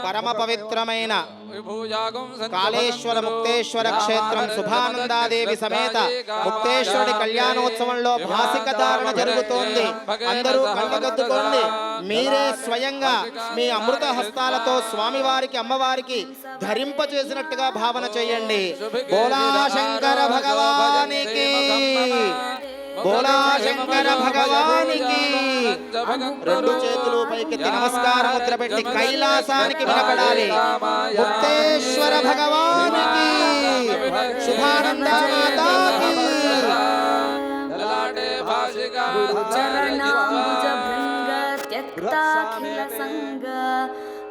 పరమ పవిత్రమైన కాళేశ్వర ముక్తేశ్వర క్షేత్రం శుభానందాదేవి సమేత ముక్తేశ్వరుడి కళ్యాణోత్సవంలో భాసిక ధారణ జరుగుతోంది. అందరూ కళ్ళగద్దుకోండి. మీరే స్వయంగా మీ అమృత హస్తాలతో స్వామివారికి అమ్మవారికి ధరింప చేసినట్టుగా భావన చేయండి. బోలా శంకర భగవానికి, బోలా శంకర భగవానికి. రెండు చేతులు పైకెత్తి నమస్కార ముద్ర పెట్టి కైలాసానికి వినపడాలి. ముక్తేశ్వర భగవానికి, శుభానంద మాతాకి.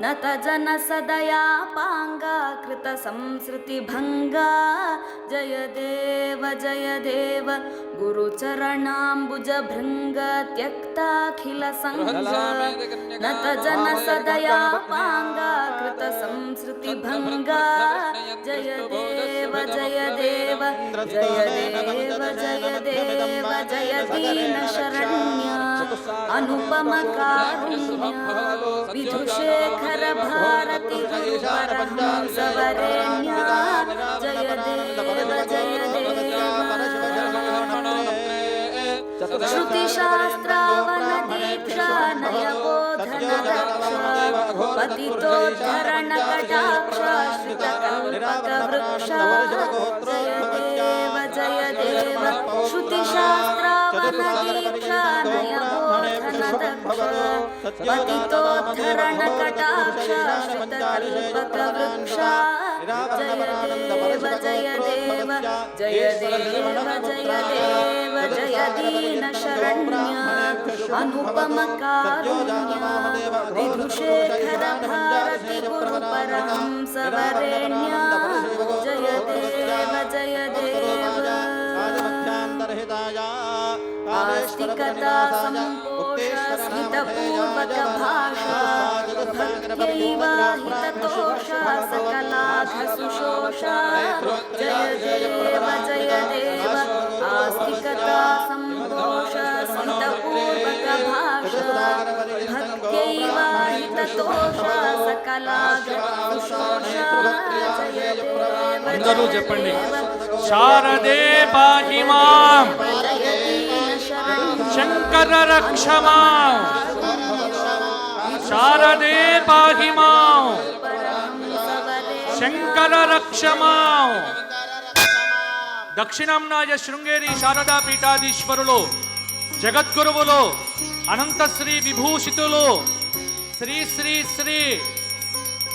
నత జన సదయా పాంగా కృత సంస్కృతి భంగా. జయ దేవ గురుచరణాంబుజ భృంగ త్యక్తాఖిల సంగ. నత జన సదయా పాంగా కృత సంస్కృతి భంగా. జయ దేవ జయ దేవ జయ దీన శరణ్య అనుపమ కారుణ్య. విధుశేఖర భారతి పరమహంస వరేణ్య. జయ దేవ श्रुति शास्त्रावन दीक्षा नय बोधन दक्ष. पतितोद्धरण कटाक्ष श्रित कल्पक वृक्ष. जय देव श्रुति शास्त्रावन दीक्षा नय बोधन दक्ष. पतितोद्धरण कटाक्ष श्रित कल्पक वृक्ष. जय देव जय दीन शरण्य अनुपम कारुण्य. विधुशेखर भारती गुरु परमहंस वरेण्य. जय देव आस्तिकता संपोष स्मितपूर्वक भाषा. भक्त्यैव हिततोष सकलाघ सुशोष. जय देव आस्तिकता संपोष स्मितपूर्वक भाषा. भक्त्यैव हिततोष सकलाघ सुशोष. అందరూ చెప్పండి, శారదే పాహి మాం, శంకర రక్ష మాం, శారదే పాహి మాం, శంకర రక్ష మాం. దక్షిణాంనాయ శృంగేరి శారదా పీఠాధీశ్వరులు, జగద్గురువులు, అనంతశ్రీ విభూషితులు, శ్రీ శ్రీ శ్రీ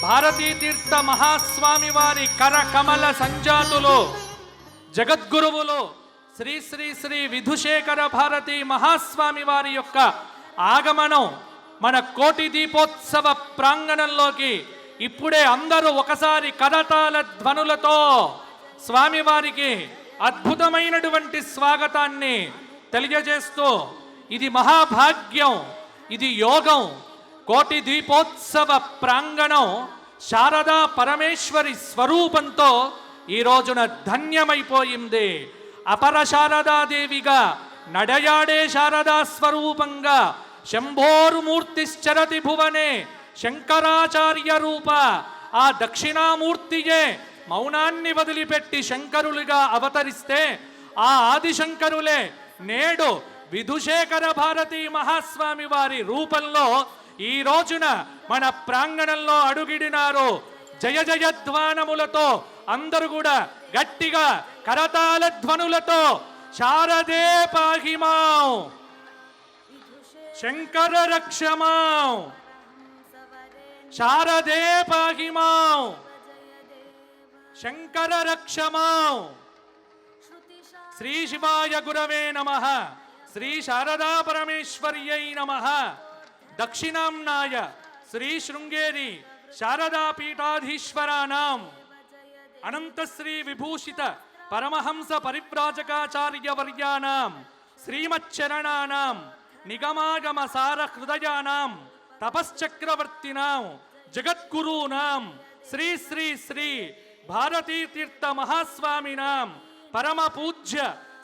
భారతీ తీర్థ మహాస్వామి వారి కర కమల సంజాతులు, జగద్గురువులు శ్రీ శ్రీ శ్రీ విధుశేఖర భారతీ మహాస్వామి వారి యొక్క ఆగమనం మన కోటి దీపోత్సవ ప్రాంగణంలోకి ఇప్పుడే అందరూ ఒకసారి కరతాళ ధ్వనులతో స్వామివారికి అద్భుతమైనటువంటి స్వాగతాన్ని తెలియజేస్తూ, ఇది మహాభాగ్యం, ఇది యోగం. కోటి దీపోత్సవ ప్రాంగణం శారదా పరమేశ్వరి స్వరూపంతో ఈ రోజున ధన్యమైపోయింది. అపర శారదాదేవిగా నడయాడే శారదా స్వరూపంగా శంభోర్మూర్తిశ్చరతి భువనే శంకరాచార్య రూప. ఆ దక్షిణామూర్తియే మౌనాన్ని వదిలిపెట్టి శంకరులుగా అవతరిస్తే, ఆ ఆదిశంకరులే నేడు విధుశేఖర భారతీ మహాస్వామి వారి రూపంలో ఈ రోజున మన ప్రాంగణంలో అడుగిడినారు. జయ జయధ్వానములతో అందరూ కూడా గట్టిగా కరతాళ ధ్వనులతో శారదే పాహి మాం, శంకర రక్ష మాం, శారదే పాహి మాం, శంకర రక్ష మాం. శ్రీ శివాయ గురవే నమః. శ్రీ శారదా పరమేశ్వర్యై నమః. దక్షిణాంనాయ శ్రీ శృంగేరి శారదా పీఠాధీశ్వరానాం అనంతశ్రీ విభూషిత పరమహంస పరివ్రాజకాచార్య వర్యానాం శ్రీమచ్చరణానాం నిగమాగమ సార హృదయానాం తపశ్చక్రవర్తినాం జగద్గురూనాం శ్రీ శ్రీ శ్రీ భారతీ తీర్థ మహాస్వామినాం పరమ పూజ్య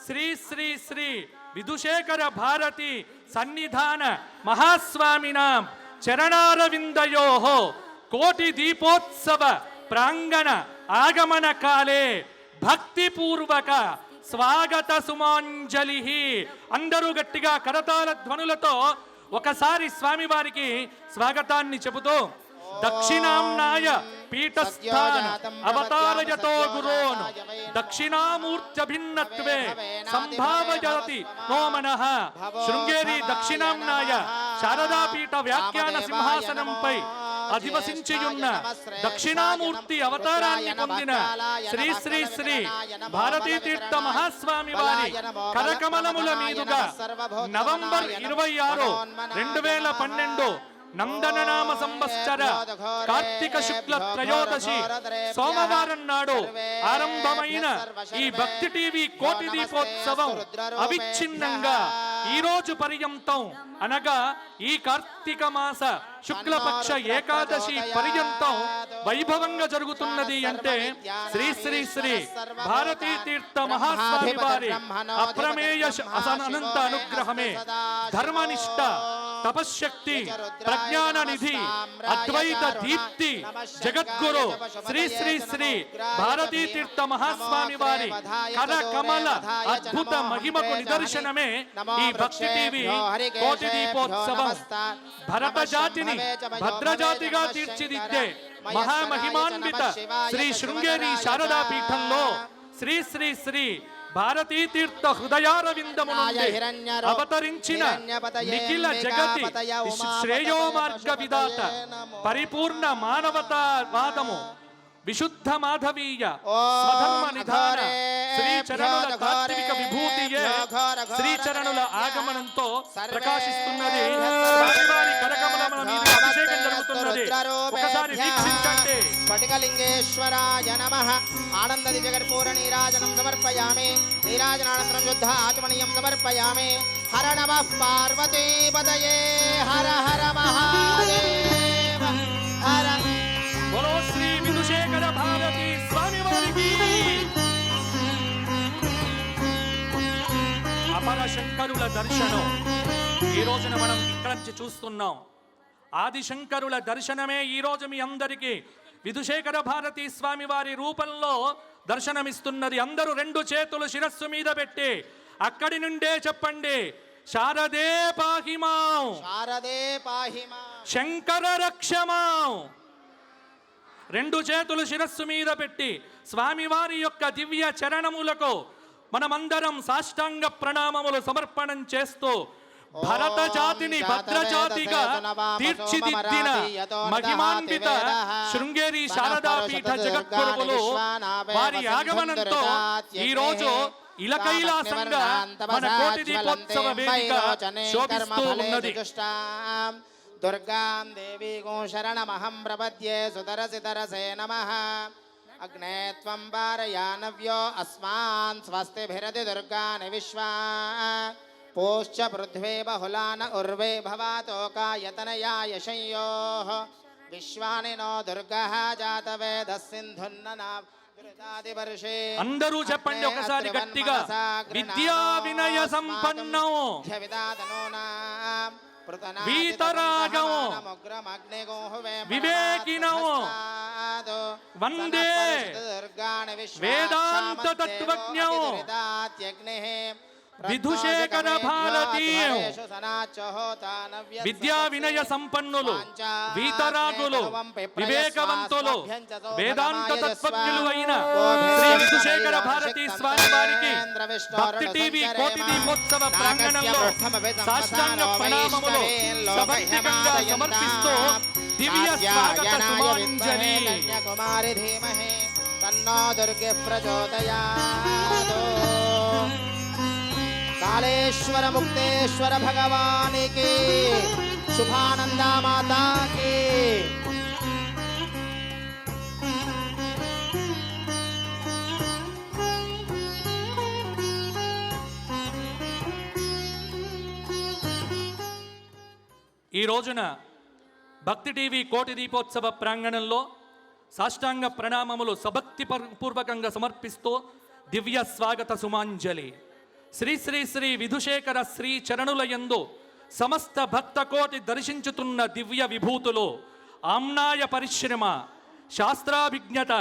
శ్రీ శ్రీ శ్రీ విధుశేఖర భారతి సన్నిధాన మహాస్వామినాం చరణారవిందయోః కోటి దీపోత్సవ ప్రాంగణ ఆగమన కాలే భక్తిపూర్వక స్వాగత సుమాంజలి. అందరూ గట్టిగా కరతాళ ధ్వనులతో ఒకసారి స్వామివారికి స్వాగతాన్ని చెబుతూ దక్షిణాంనాయ పీఠస్థాన అవతారయతో గురోన్ దక్షిణామూర్త్యభిన్నత్వే సంభావయతి నో మనః. శృంగేరి దక్షిణాంనాయ శారదాపీఠ వ్యాఖ్యాన సింహాసనంపై అధివసించియున్న దక్షిణామూర్తి అవతారాన్ని పొందిన శ్రీ శ్రీ శ్రీ భారతీ తీర్థ మహాస్వామి వారి కరకమలముల మీదుగా నవంబర్ 26, 2012 నందననామ సంవత్సర కార్తీక శుక్ల త్రయోదశి సోమవారం నాడు ఆరంభమైన ఈ భక్తి టీవీ కోటి దీపోత్సవం అవిచ్ఛిన్నంగా ఈ రోజు పర్యంతం అనగా ఈ కార్తీక మాస శుక్లపక్ష ఏకాదశి పర్యంతం వైభవంగా జరుగుతున్నది అంటే శ్రీ శ్రీ శ్రీ భారతీ తీర్థ మహాస్వామి వారి అప్రమేయ అనంత అనుగ్రహమే. ధర్మనిష్ట, తపశక్తి, ప్రజ్ఞాన నిధి, అద్వైత దీప్తి జగద్గురు శ్రీ శ్రీ శ్రీ భారతీ తీర్థ మహాస్వామి వారి కర కమల అద్భుత మహిమకు నిదర్శనమే ఈ భక్తి టీవీ కోటి దీపోత్సవం. భరత జాతిని భద్రజాతిగా తీర్చిదిద్దే మహామహిమాన్విత శ్రీ శృంగేరి శారదా పీఠంలో శ్రీ శ్రీ శ్రీ భారతీ తీర్థ హృదయారవిందము నుండి అవతరించిన నిఖిల జగతి శ్రేయో మార్గ విధాత పరిపూర్ణ మానవతావాదము విశుద్ధ మాధవీయ స్వధర్మ నిధాన శ్రీచరణుల తాత్విక విభూతియే శ్రీచరణుల ఆగమనంతో ప్రకాశిస్తున్నది. స్వామివారి కరకమలముల మీద అభిషేకం జరుగుతున్నది. ఒకసారి వీక్షించండి. స్ఫటికలింగేశ్వరాయ నమః. ఆనంద దివ్యకర్పూర నీరాజనం సమర్పయామి. నీరాజనానంతరం శుద్ధ ఆచమనీయం సమర్పయామి. హర నమః పార్వతీపతయే. హర హర మహాదేవ హర. బోలో శ్రీ విధుశేఖర భారతి స్వామి వారికి. అపర శంకరుల దర్శనం ఈ రోజున మనం ఇక్కడ నుంచి చూస్తున్నాం. ఆది శంకరుల దర్శనమే ఈ రోజు మీ అందరికీ విధుశేఖర భారతి స్వామి వారి రూపంలో దర్శనమిస్తున్నది. అందరూ రెండు చేతులు శిరస్సు మీద పెట్టి అక్కడి నుండే చెప్పండి, శారదే పాహిమాం, శారదే పాహిమా, శంకర రక్షమాం. రెండు చేతులు శిరస్సు మీద పెట్టి స్వామివారి యొక్క దివ్య చరణములకు మనమందరం సాష్టాంగ ప్రణామములు సమర్పణం చేస్తూ భరత జాతిని భద్రజాతిగా తీర్చిదిద్దిన మహిమాన్విత శృంగేరి శారదాపీఠ జగద్గురువులు వారి ఆగమనంతో ఈ రోజు ఇలకైలాసంగా మన కోటి దీపోత్సవ వేదిక శోభిస్తూ ఉన్నది. దుర్గాం దేవీగో శరణమహం ప్రపద్యే. సుతరసి తరసే నమః. అగ్నే త్వం వారయానవ్యో అస్మాన్ స్వస్తిభిరతి దుర్గాని విశ్వా. పోశ్చ పృథ్వీ బహుళాన ఉర్వే భవాతోకాయతనయాయ శంయోః. విశ్వాని నో దుర్గః జాతవేదః సింధున్ననా. అందరూ చెప్పండి ఒకసారి గట్టిగా, విద్యా వినయ సంపన్నో వీతరాగమో వివేకినో వందే వేదాంత తత్వజ్ఞో విధుశేఖర భారతీయ. విద్యా వినయ సంపన్నులు, వీతరాగులు, వివేకవంతులు, వేదాంత తత్వజ్ఞులు అయిన శ్రీ విధుశేఖర భారతీ స్వామి వారికి భక్తి టీవీ కోటి దీపోత్సవ ప్రాంగణంలో సాష్టాంగ ప్రణామములు సభక్తికంగా సమర్పిస్తూ దివ్య స్వాగత సుమాంజలి. కుమారి ధీమహి తన్నో దుర్గే ప్రచోదయాత్. కాళేశ్వర ముక్తేశ్వర భగవానికి, శుభానంద మాతాకి. ఈ రోజున భక్తి టీవీ కోటి దీపోత్సవ ప్రాంగణంలో సాష్టాంగ ప్రణామములు సభక్తి పూర్వకంగా సమర్పిస్తూ దివ్య స్వాగత సుమాంజలి. శ్రీ శ్రీ శ్రీ విధుశేఖర శ్రీ చరణుల యందు సమస్త భక్త కోటి దర్శించుతున్న దివ్య విభూతులు ఆమ్నాయ పరిశ్రమ, శాస్త్రాభిజ్ఞత,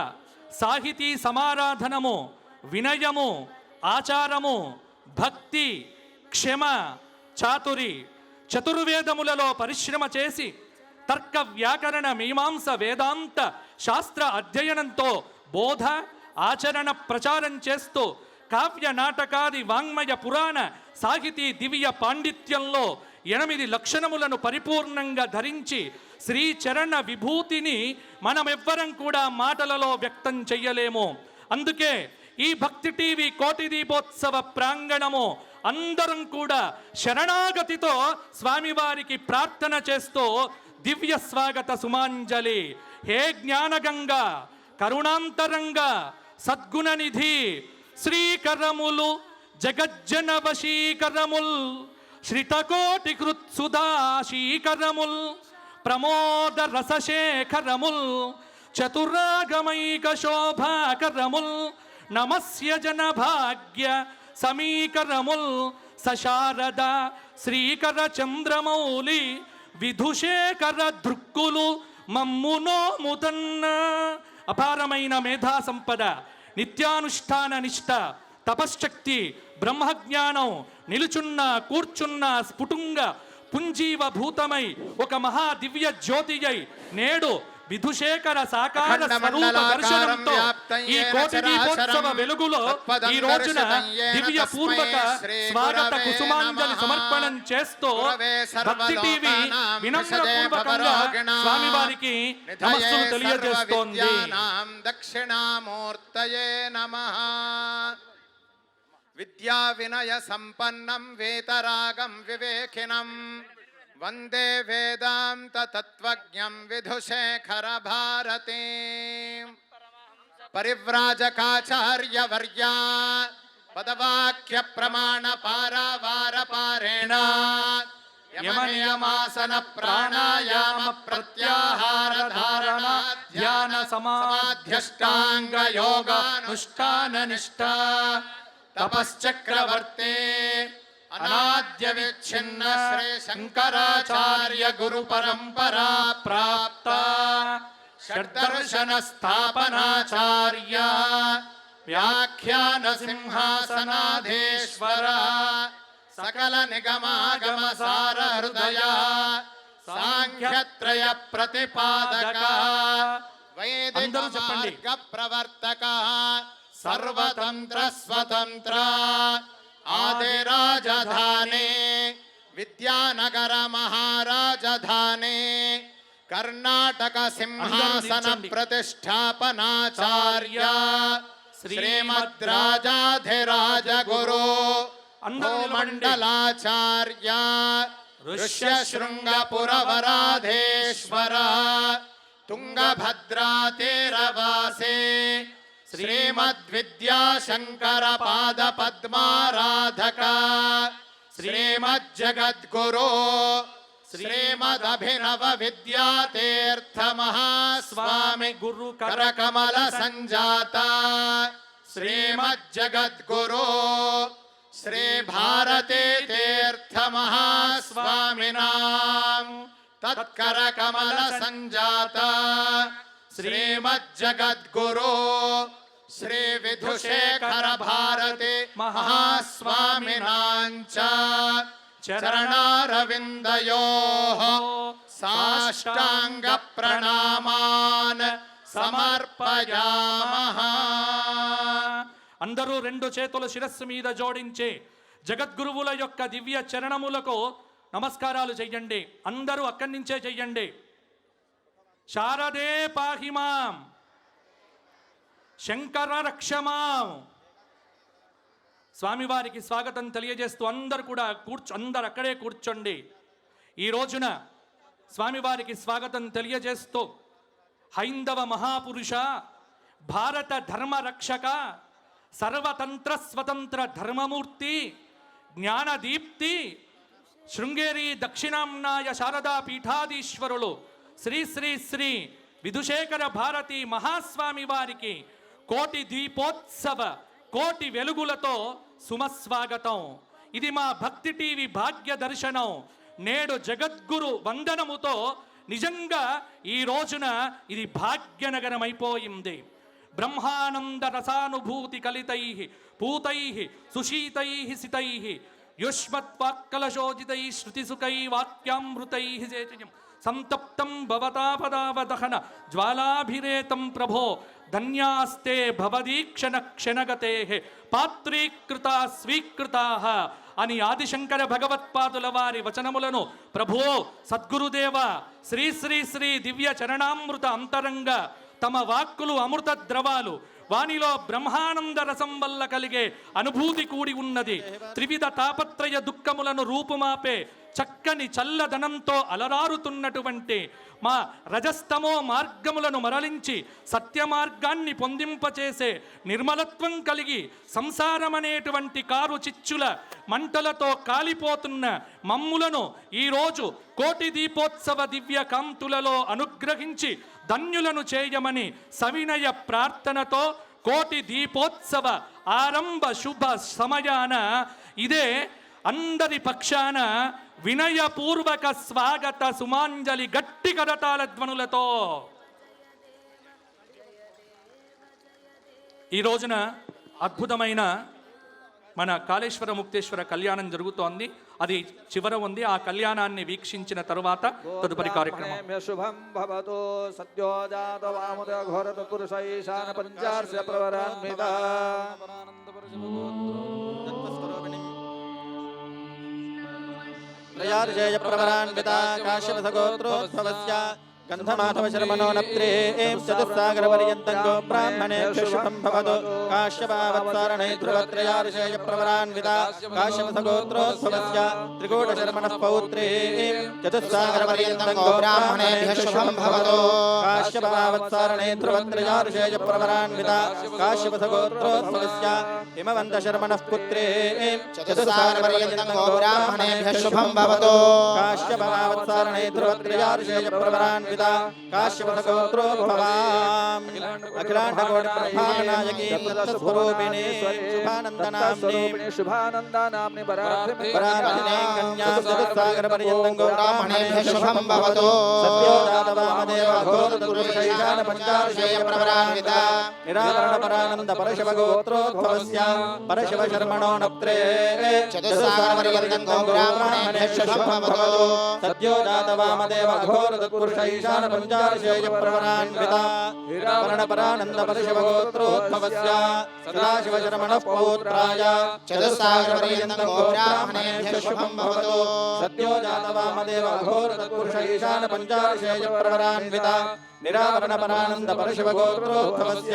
సాహితీ సమారాధనము, వినయము, ఆచారము, భక్తి, క్షమ, చాతురి, చతుర్వేదములలో పరిశ్రమ చేసి తర్క వ్యాకరణ మీమాంస వేదాంత శాస్త్ర అధ్యయనంతో బోధ ఆచరణ ప్రచారం చేస్తూ కావ్య నాటకాది వాంగ్మయ పురాణ సాహితీ దివ్య పాండిత్యంలో 8 లక్షణములను పరిపూర్ణంగా ధరించి శ్రీచరణ విభూతిని మనమెవ్వరం కూడా మాటలలో వ్యక్తం చెయ్యలేము. అందుకే ఈ భక్తి టీవీ కోటి దీపోత్సవ ప్రాంగణము అందరం కూడా శరణాగతితో స్వామివారికి ప్రార్థన చేస్తూ దివ్య స్వాగత సుమాంజలి. హే జ్ఞానగంగా, కరుణాంతరంగా, సద్గుణనిధి, శ్రీకరములు జగజ్జన వశీకరముల్, శ్రితకోటి కృత్సుదాశీకరముల్, ప్రమోద రసశేఖరముల్, చతురాగమైక శోభాకరముల్, నమస్య జన భాగ్య సమీకరముల్, సశారద శ్రీకర చంద్రమౌళి విధుశేఖర దృక్కులు మమ్మునో ముదన్న. అపారమైన మేధా సంపద, నిత్యానుష్ఠాన నిష్ఠ, తపశ్శక్తి, బ్రహ్మజ్ఞానం నిలుచున్న కూర్చున్న స్ఫుటుంగ పుంజీవభూతమై ఒక మహా దివ్య జ్యోతి అయి నేడు విధుశేఖర సాకార స్వరూప దర్శనంతో ఈ కోటి దీపోత్సవ వెలుగులో ఈ రోజున దివ్య పూర్వక స్వాగత కుసుమాంజలి సమర్పణం చేస్తూ భక్తి టీవీ వినమ్రపూర్వకంగా స్వామివారికి నమస్సులు తెలియజేస్తోంది. దక్షిణామూర్తయే నమః. విద్యా వినయ సంపన్నం వేతరాగం వివేకినం వందే వేదాంత తత్వజ్ఞం విధుశేఖర భారతే. పరివ్రాజకాచార్య వర్యా పదవాక్య ప్రమాణ పారావార పారేణ యమనియమాసన ప్రాణాయామ ప్రత్యాహార ధారణ ధ్యాన సమాధ్యష్టాంగ యోగానుష్ఠాన నిష్ఠా తపశ్చక్రవర్తే అనాద్య విచ్ఛిన్న శ్రీ శంకరాచార్య గురు పరంపరా ప్రాప్త షడ్దర్శన స్థాపనాచార్య వ్యాఖ్యాన సింహాసనాధీశ్వర సకల నిగమాగమ సార హృదయ సాంఖ్యత్రయ ప్రతిపాదక వైదిక మార్గ ప్రవర్తక సర్వతంత్ర స్వతంత్ర ఆదిరాజధానే విద్యానగర మహారాజధానే కర్ణాటక సింహాసన ప్రతిష్టాపనాచార్య శ్రీమద్రాజాధిరాజ గురు మండలాచార్య ఋష్యశృంగపురవరాధేశ్వర తుంగభద్రా తీరవాసే శ్రీమద్విద్యాశంకర పాద పద్మారాధక శ్రీమజ్జగద్గురు శ్రీమదభినవ విద్యాతీర్థ మహాస్వామి గురు కరకమల సంజాత శ్రీమజ్జగద్గురు శ్రీ భారతీ తీర్థ మహాస్వామినాం తత్కరకమల సంజాత శ్రీమజ్జగద్గురు శ్రీ విధుశేఖర భారతి మహాస్వామినాంచ చరణారవిందయోః సాష్టాంగ ప్రణామాన్ సమర్పయామః. అందరూ 2 చేతుల శిరస్సు మీద జోడించి జగద్గురువుల యొక్క దివ్య చరణములకు నమస్కారాలు చెయ్యండి. అందరూ అక్కడి నుంచే చెయ్యండి. శారదే పాహిమాం, శంకర రక్షమాం. స్వామివారికి స్వాగతం తెలియజేస్తూ అందరూ కూడా అందరు అక్కడే కూర్చోండి. ఈ రోజున స్వామివారికి స్వాగతం తెలియజేస్తూ హైందవ మహాపురుష, భారత ధర్మ రక్షక, సర్వతంత్ర స్వతంత్ర ధర్మమూర్తి, జ్ఞానదీప్తి, శృంగేరి దక్షిణాంనాయ శారదా పీఠాధీశ్వరులు శ్రీ శ్రీ శ్రీ విధుశేఖర భారతి మహాస్వామి వారికి కోటి దీపోత్సవ కోటి వెలుగులతో సుమస్వాగతం. ఇది మా భక్తి టీవీ భాగ్య దర్శనం. నేడు జగద్గురు వందనముతో నిజంగా ఈ రోజున ఇది భాగ్యనగరమైపోయింది. బ్రహ్మానంద రసానుభూతి కలితై పూతై సుశీతై సితై యుష్మత్వాక్కలశోజితై శృతిసుకై వాక్యామృతై చేతియం సంతప్తం భవతాపదావదహన జ్వాలాభిరేతం ప్రభో ధన్యాస్తే భవదీక్షణ క్షణగతే పాత్రీకృత స్వీకృతా అని ఆదిశంకర భగవత్పాదుల వారి వచనములను ప్రభో సద్గురుదేవ శ్రీ శ్రీ శ్రీ దివ్య చరణామృత అంతరంగ తమ వాక్కులు అమృత ద్రవాలు, వానిలో బ్రహ్మానంద రసం వల్ల కలిగే అనుభూతి కూడి ఉన్నది. త్రివిధ తాపత్రయ దుఃఖములను రూపుమాపే చక్కని చల్లదనంతో అలరారుతున్నటువంటి మా రజస్తమో మార్గములను మరలించి సత్య మార్గాన్ని పొందింపచేసే నిర్మలత్వం కలిగి సంసారమనేటువంటి కారు చిచ్చుల మంటలతో కాలిపోతున్న మమ్ములను ఈరోజు కోటి దీపోత్సవ దివ్య కాంతులలో అనుగ్రహించి ధన్యులను చేయమని సవినయ ప్రార్థనతో కోటి దీపోత్సవ ఆరంభ శుభ సమయాన ఇదే అందరి పక్షాన వినయపూర్వక స్వాగత సుమాంజలి గట్టి కరతాళ ధ్వనులతో ఈ రోజున అద్భుతమైన మన కాళేశ్వర ముక్తేశ్వర కళ్యాణం జరుగుతోంది. అది చివర ఉంది. ఆ కళ్యాణాన్ని వీక్షించిన తరువాత తదుపరి కార్యక్రమం. శుభం భవతు సత్యోజాత వాముద ఘోరత పురుష ఈశాన పంచార్య ప్రవరాన్విత त्रयार्षेय प्रवरान्वित काश्यप गोत्रोद्भवस्य गन्धमाधव शर्मणो नप्त्रे चतुस्सागरपर्यन्तं गो ब्राह्मणेभ्यः शुभं भवतु काश्यपावत्सारणै ध्रुवत्रयार्षेय प्रवरान्वित काश्यप गोत्रोद्भवस्य त्रिकूटशर्मणः पौत्रे चतुस्सागरपर्यन्तं गो ब्राह्मणेभ्यः शुभं भवतु काश्यपावत्सारणै ध्रुवत्रयार्षेय प्रवरान्वित काश्यप गोत्रोद्भवस्य हिमवन्तशर्मणः पुत्रे चतुस्सागरपर्यन्तं गो ब्राह्मणेभ्यः शुभं भवतु काश्यपावत्सारणै ध्रुवत्रयार्षेय प्रवरान्वित काश्यपगोत्रोद्भवाम् अखिलाण्डकोटिब्रह्माण्डनायकी स्वरूपिणी शुभानन्दनाम्नि शुभानन्दनाम्नि परार्थिने कन्यां चतुस्सागरपर्यन्तं गो ब्राह्मणेभ्यः शुभं भवतु सत्योजातवामदेव घोरतुरुषैशान पञ्चार्षेय प्रवरान्वित निरावरणपरानन्द परशिवगोत्रोद्भवस्य परशिवशर्मणो नप्त्रे चतुस्सागरपर्यन्तं गो ब्राह्मणेभ्यः शुभं भवतु सत्योजातवामदेव घोरतुरुषैशान पञ्चार्षेय प्रवरान्वित निरावरणपरानन्द परशिवगोत्रोद्भवस्य सदाशिवशर्मणः पौत्राय चतुस्सागरपर्यन्तं गो ब्राह्मणेभ्यः शुभं भवतु सत्योजातवामदेव घोरतुरुषैशान पञ्चार्षेय प्रवरान्वित निरावरणपरानन्द परशिवगोत्रोद्भवस्य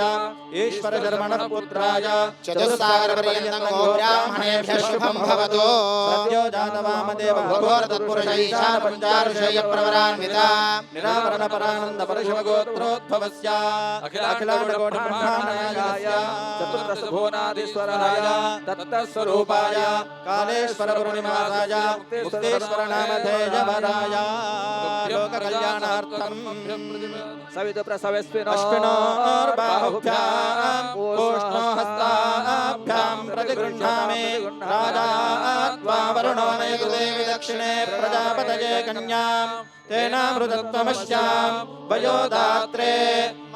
ईश्वरशर्मणः पुत्राय चतुस्सागरपर्यन्तं गो ब्राह्मणेभ्यः शुभं भवतु सत्योजातवामदेव घोरतत्पुरुषैशान पञ्चार्षेय प्रवरान्वित निरावरणपरानन्द परशिवगोत्रोद्भवस्य अखिलाण्डकोटिब्रह्माण्डनायकाय चतुर्दशभुवनाधीश्वराय दत्तस्वरूपाय कालेश्वरपूर्णिमासाय मुक्तेश्वरनामधेयवराय लोककल्याणार्थं सवितप्रसवस्विनोर्बाहुभ्याम् ऊष्णो हस्ताभ्यां प्रतिगृह्णामि राजा त्वा वरुणो नयतु देवि दक्षिणे प्रजापतये कन्यां तेनामृतत्वमस्यां वयोदात्रे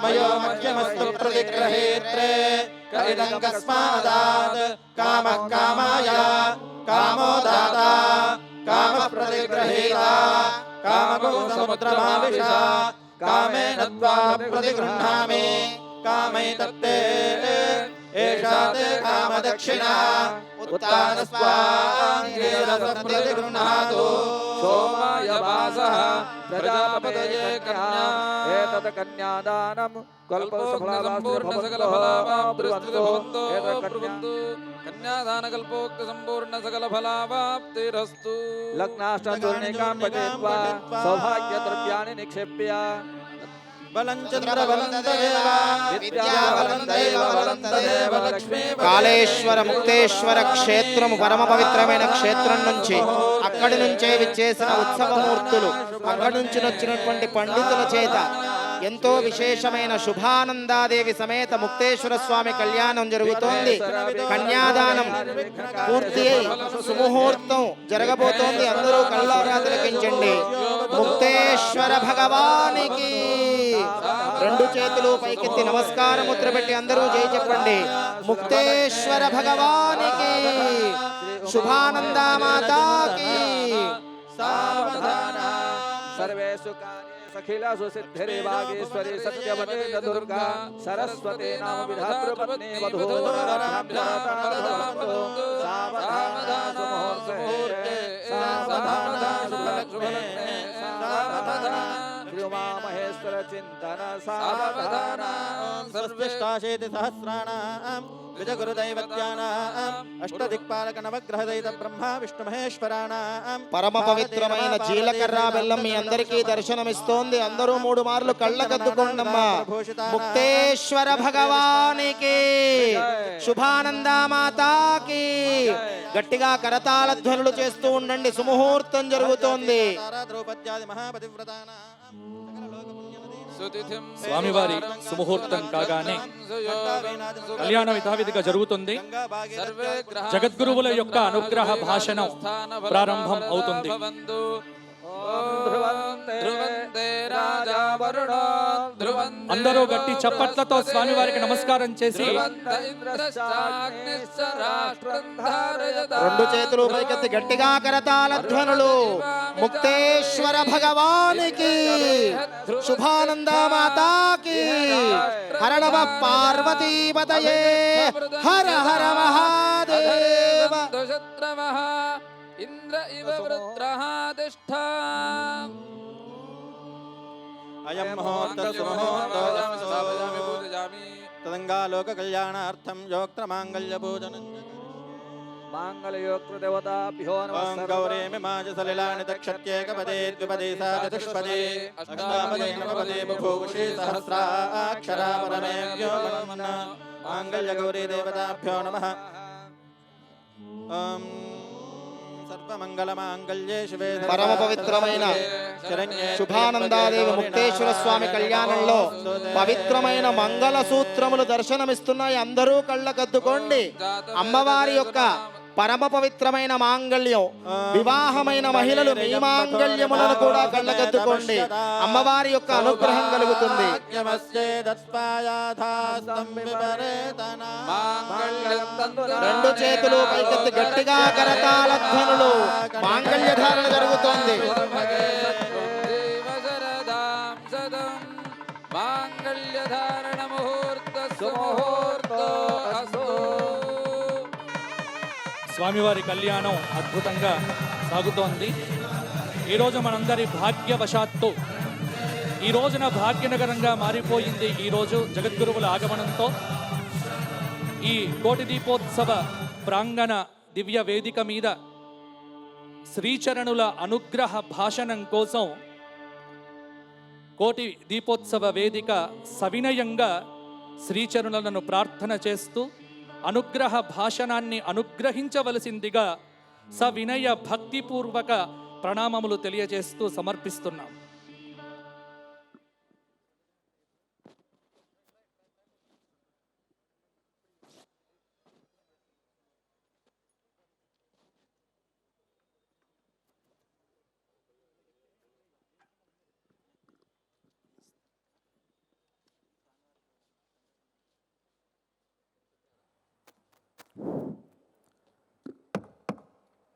मयो मध्यमस्तु प्रतिग्रहेत्रे करिदं कस्मादात् कामः कामाय कामो दाता कामः प्रतिग्रहीता कामको समुद्रमाविशा कामेन त्वा प्रतिगृह्णामि कामैतत्ते एषा ते कामदक्षिणा उत्तानस्वाङ्गीरसप्रतिगृह्णातु सोमाय वासः प्रजापतये कन्या एतत् कन्यादानं कन्यादानकल्पोक्त संपूर्ण सकल फलावाप्तिरस्तु लग्नाष्टचूर्णिकां पठित्वा सौभाग्यद्रव्याणि निक्षेप्य కాళేశ్వర ముక్తేశ్వర క్షేత్రము పరమ పవిత్రమైన క్షేత్రం నుంచి అక్కడి నుంచే విచ్చేసిన ఉత్సవమూర్తులు అక్కడి నుంచి వచ్చినటువంటి పండితుల చేత ఎంతో విశేషమైన శుభానందాదేవి సమేత ముక్తేశ్వర స్వామి కళ్యాణం జరుగుతోంది. కన్యాదానం పూర్తి అయి సుముహూర్తం జరగబోతోంది. అందరూ కళ్ళారా తిలకించండి. ముక్తేశ్వర భగవానికి రెండు చేతులు పైకెత్తి నమస్కార ముద్ర పెట్టి అందరూ జై చెప్పండి. ముక్తేశ్వర భగవానికి, శుభానందా మాతాకి. सर्वेषु कार्येषु अखिलेषु सिद्धिरे वागीश्वरी सत्यवते च दुर्गा सरस्वती नाम विधातृपत्नी वधूवरराभ्यां सावधान सुमुहूर्ते सावधान शुभलग्ने सावधान श्रीउमामहेश्वर चिन्तन सावधान सर्वेष्टाशेति सहस्राणां द्विजगुरुदैवत्यानाम् अष्टदिक्पालक नवग्रहदैत ब्रह्मा విష్ణుమహేశ్వరాణాం. పరమ పవిత్రమైన జీలకర్ర బెల్లం మీ అందరికీ దర్శనమిస్తోంది. అందరూ 3 మార్లు కళ్ళకద్దుకోండమ్మా. ముక్తేశ్వర భగవానికి, శుభానందా మాతాకి. గట్టిగా కరతాళ ధ్వనులు చేస్తూ ఉండండి. సుముహూర్తం జరుగుతోంది. ద్రౌపద్యాది మహాపతివ్రతానాం స్వామివారి సుముహూర్తం కాగానే కళ్యాణం యథావిధిగా జరుగుతుంది. జగద్గురువుల యొక్క అనుగ్రహ భాషణం ప్రారంభం అవుతుంది. అందరూ గట్టి చప్పట్లతో స్వామివారికి నమస్కారం చేసి 2 చేతులు పైకెత్తి గట్టిగా కరతాళ ధ్వనులు. ముక్తేశ్వర భగవానికి, శుభానందా మాతాకి. హర నమ పార్వతీపతయే, హర హర మహాదేవ. ఇంద్ర ఇవ వృత్రః తిష్ఠ. అయం ముహూర్తః సుముహూర్తోऽస్తు తదంగాలోక కళ్యాణార్థం యోక్త మాంగళ్య పూజనం मांगल्योक्त देवताभ्यो ఓం नमः. గౌరేమి మాజ సలిలాని దక్షత్యేకపదే ద్విపదే సా చతుష్పదే అష్టాపదే నవపదే బభూషి సహస్రాక్షరా పరమే వ్యోమన్న మాంగళ్య గౌరీ దేవతాభ్యో నమః. ఓం సర్వమంగళ మాంగళ్యే శివే పరమ పవిత్రమైన శుభానందాదేవి ముక్తేశ్వర స్వామి కళ్యాణంలో పవిత్రమైన మంగళ సూత్రములు దర్శనమిస్తున్నాయి. అందరూ కళ్ళకద్దుకోండి. అమ్మవారి యొక్క పరమ పవిత్రమైన మాంగళ్యం. వివాహమైన మహిళలు మీ మాంగళ్యములను కూడా కళ్ళకద్దుకోండి. అమ్మవారి యొక్క అనుగ్రహం కలుగుతుంది. రెండు చేతులు పైకెత్తి గట్టిగా కరతాళ ధ్వనులు. మాంగళ్య ధారణ జరుగుతోంది. మాంగళ్యధారణ ముహూర్త సుముహూర్తో. స్వామివారి కళ్యాణం అద్భుతంగా సాగుతోంది. ఈరోజు మనందరి భాగ్యవశాత్తు ఈ రోజున భాగ్యనగరంగా మారిపోయింది. ఈరోజు జగద్గురువుల ఆగమనంతో ఈ కోటి దీపోత్సవ ప్రాంగణ దివ్య వేదిక మీద శ్రీచరణుల అనుగ్రహ భాషణం కోసం కోటి దీపోత్సవ వేదిక సవినయంగా శ్రీచరణులను ప్రార్థన చేస్తూ అనుగ్రహ భాషణాన్ని అనుగ్రహించవలసిందిగా సవినయ భక్తిపూర్వక ప్రణామములు తెలియజేస్తూ సమర్పిస్తున్నాం.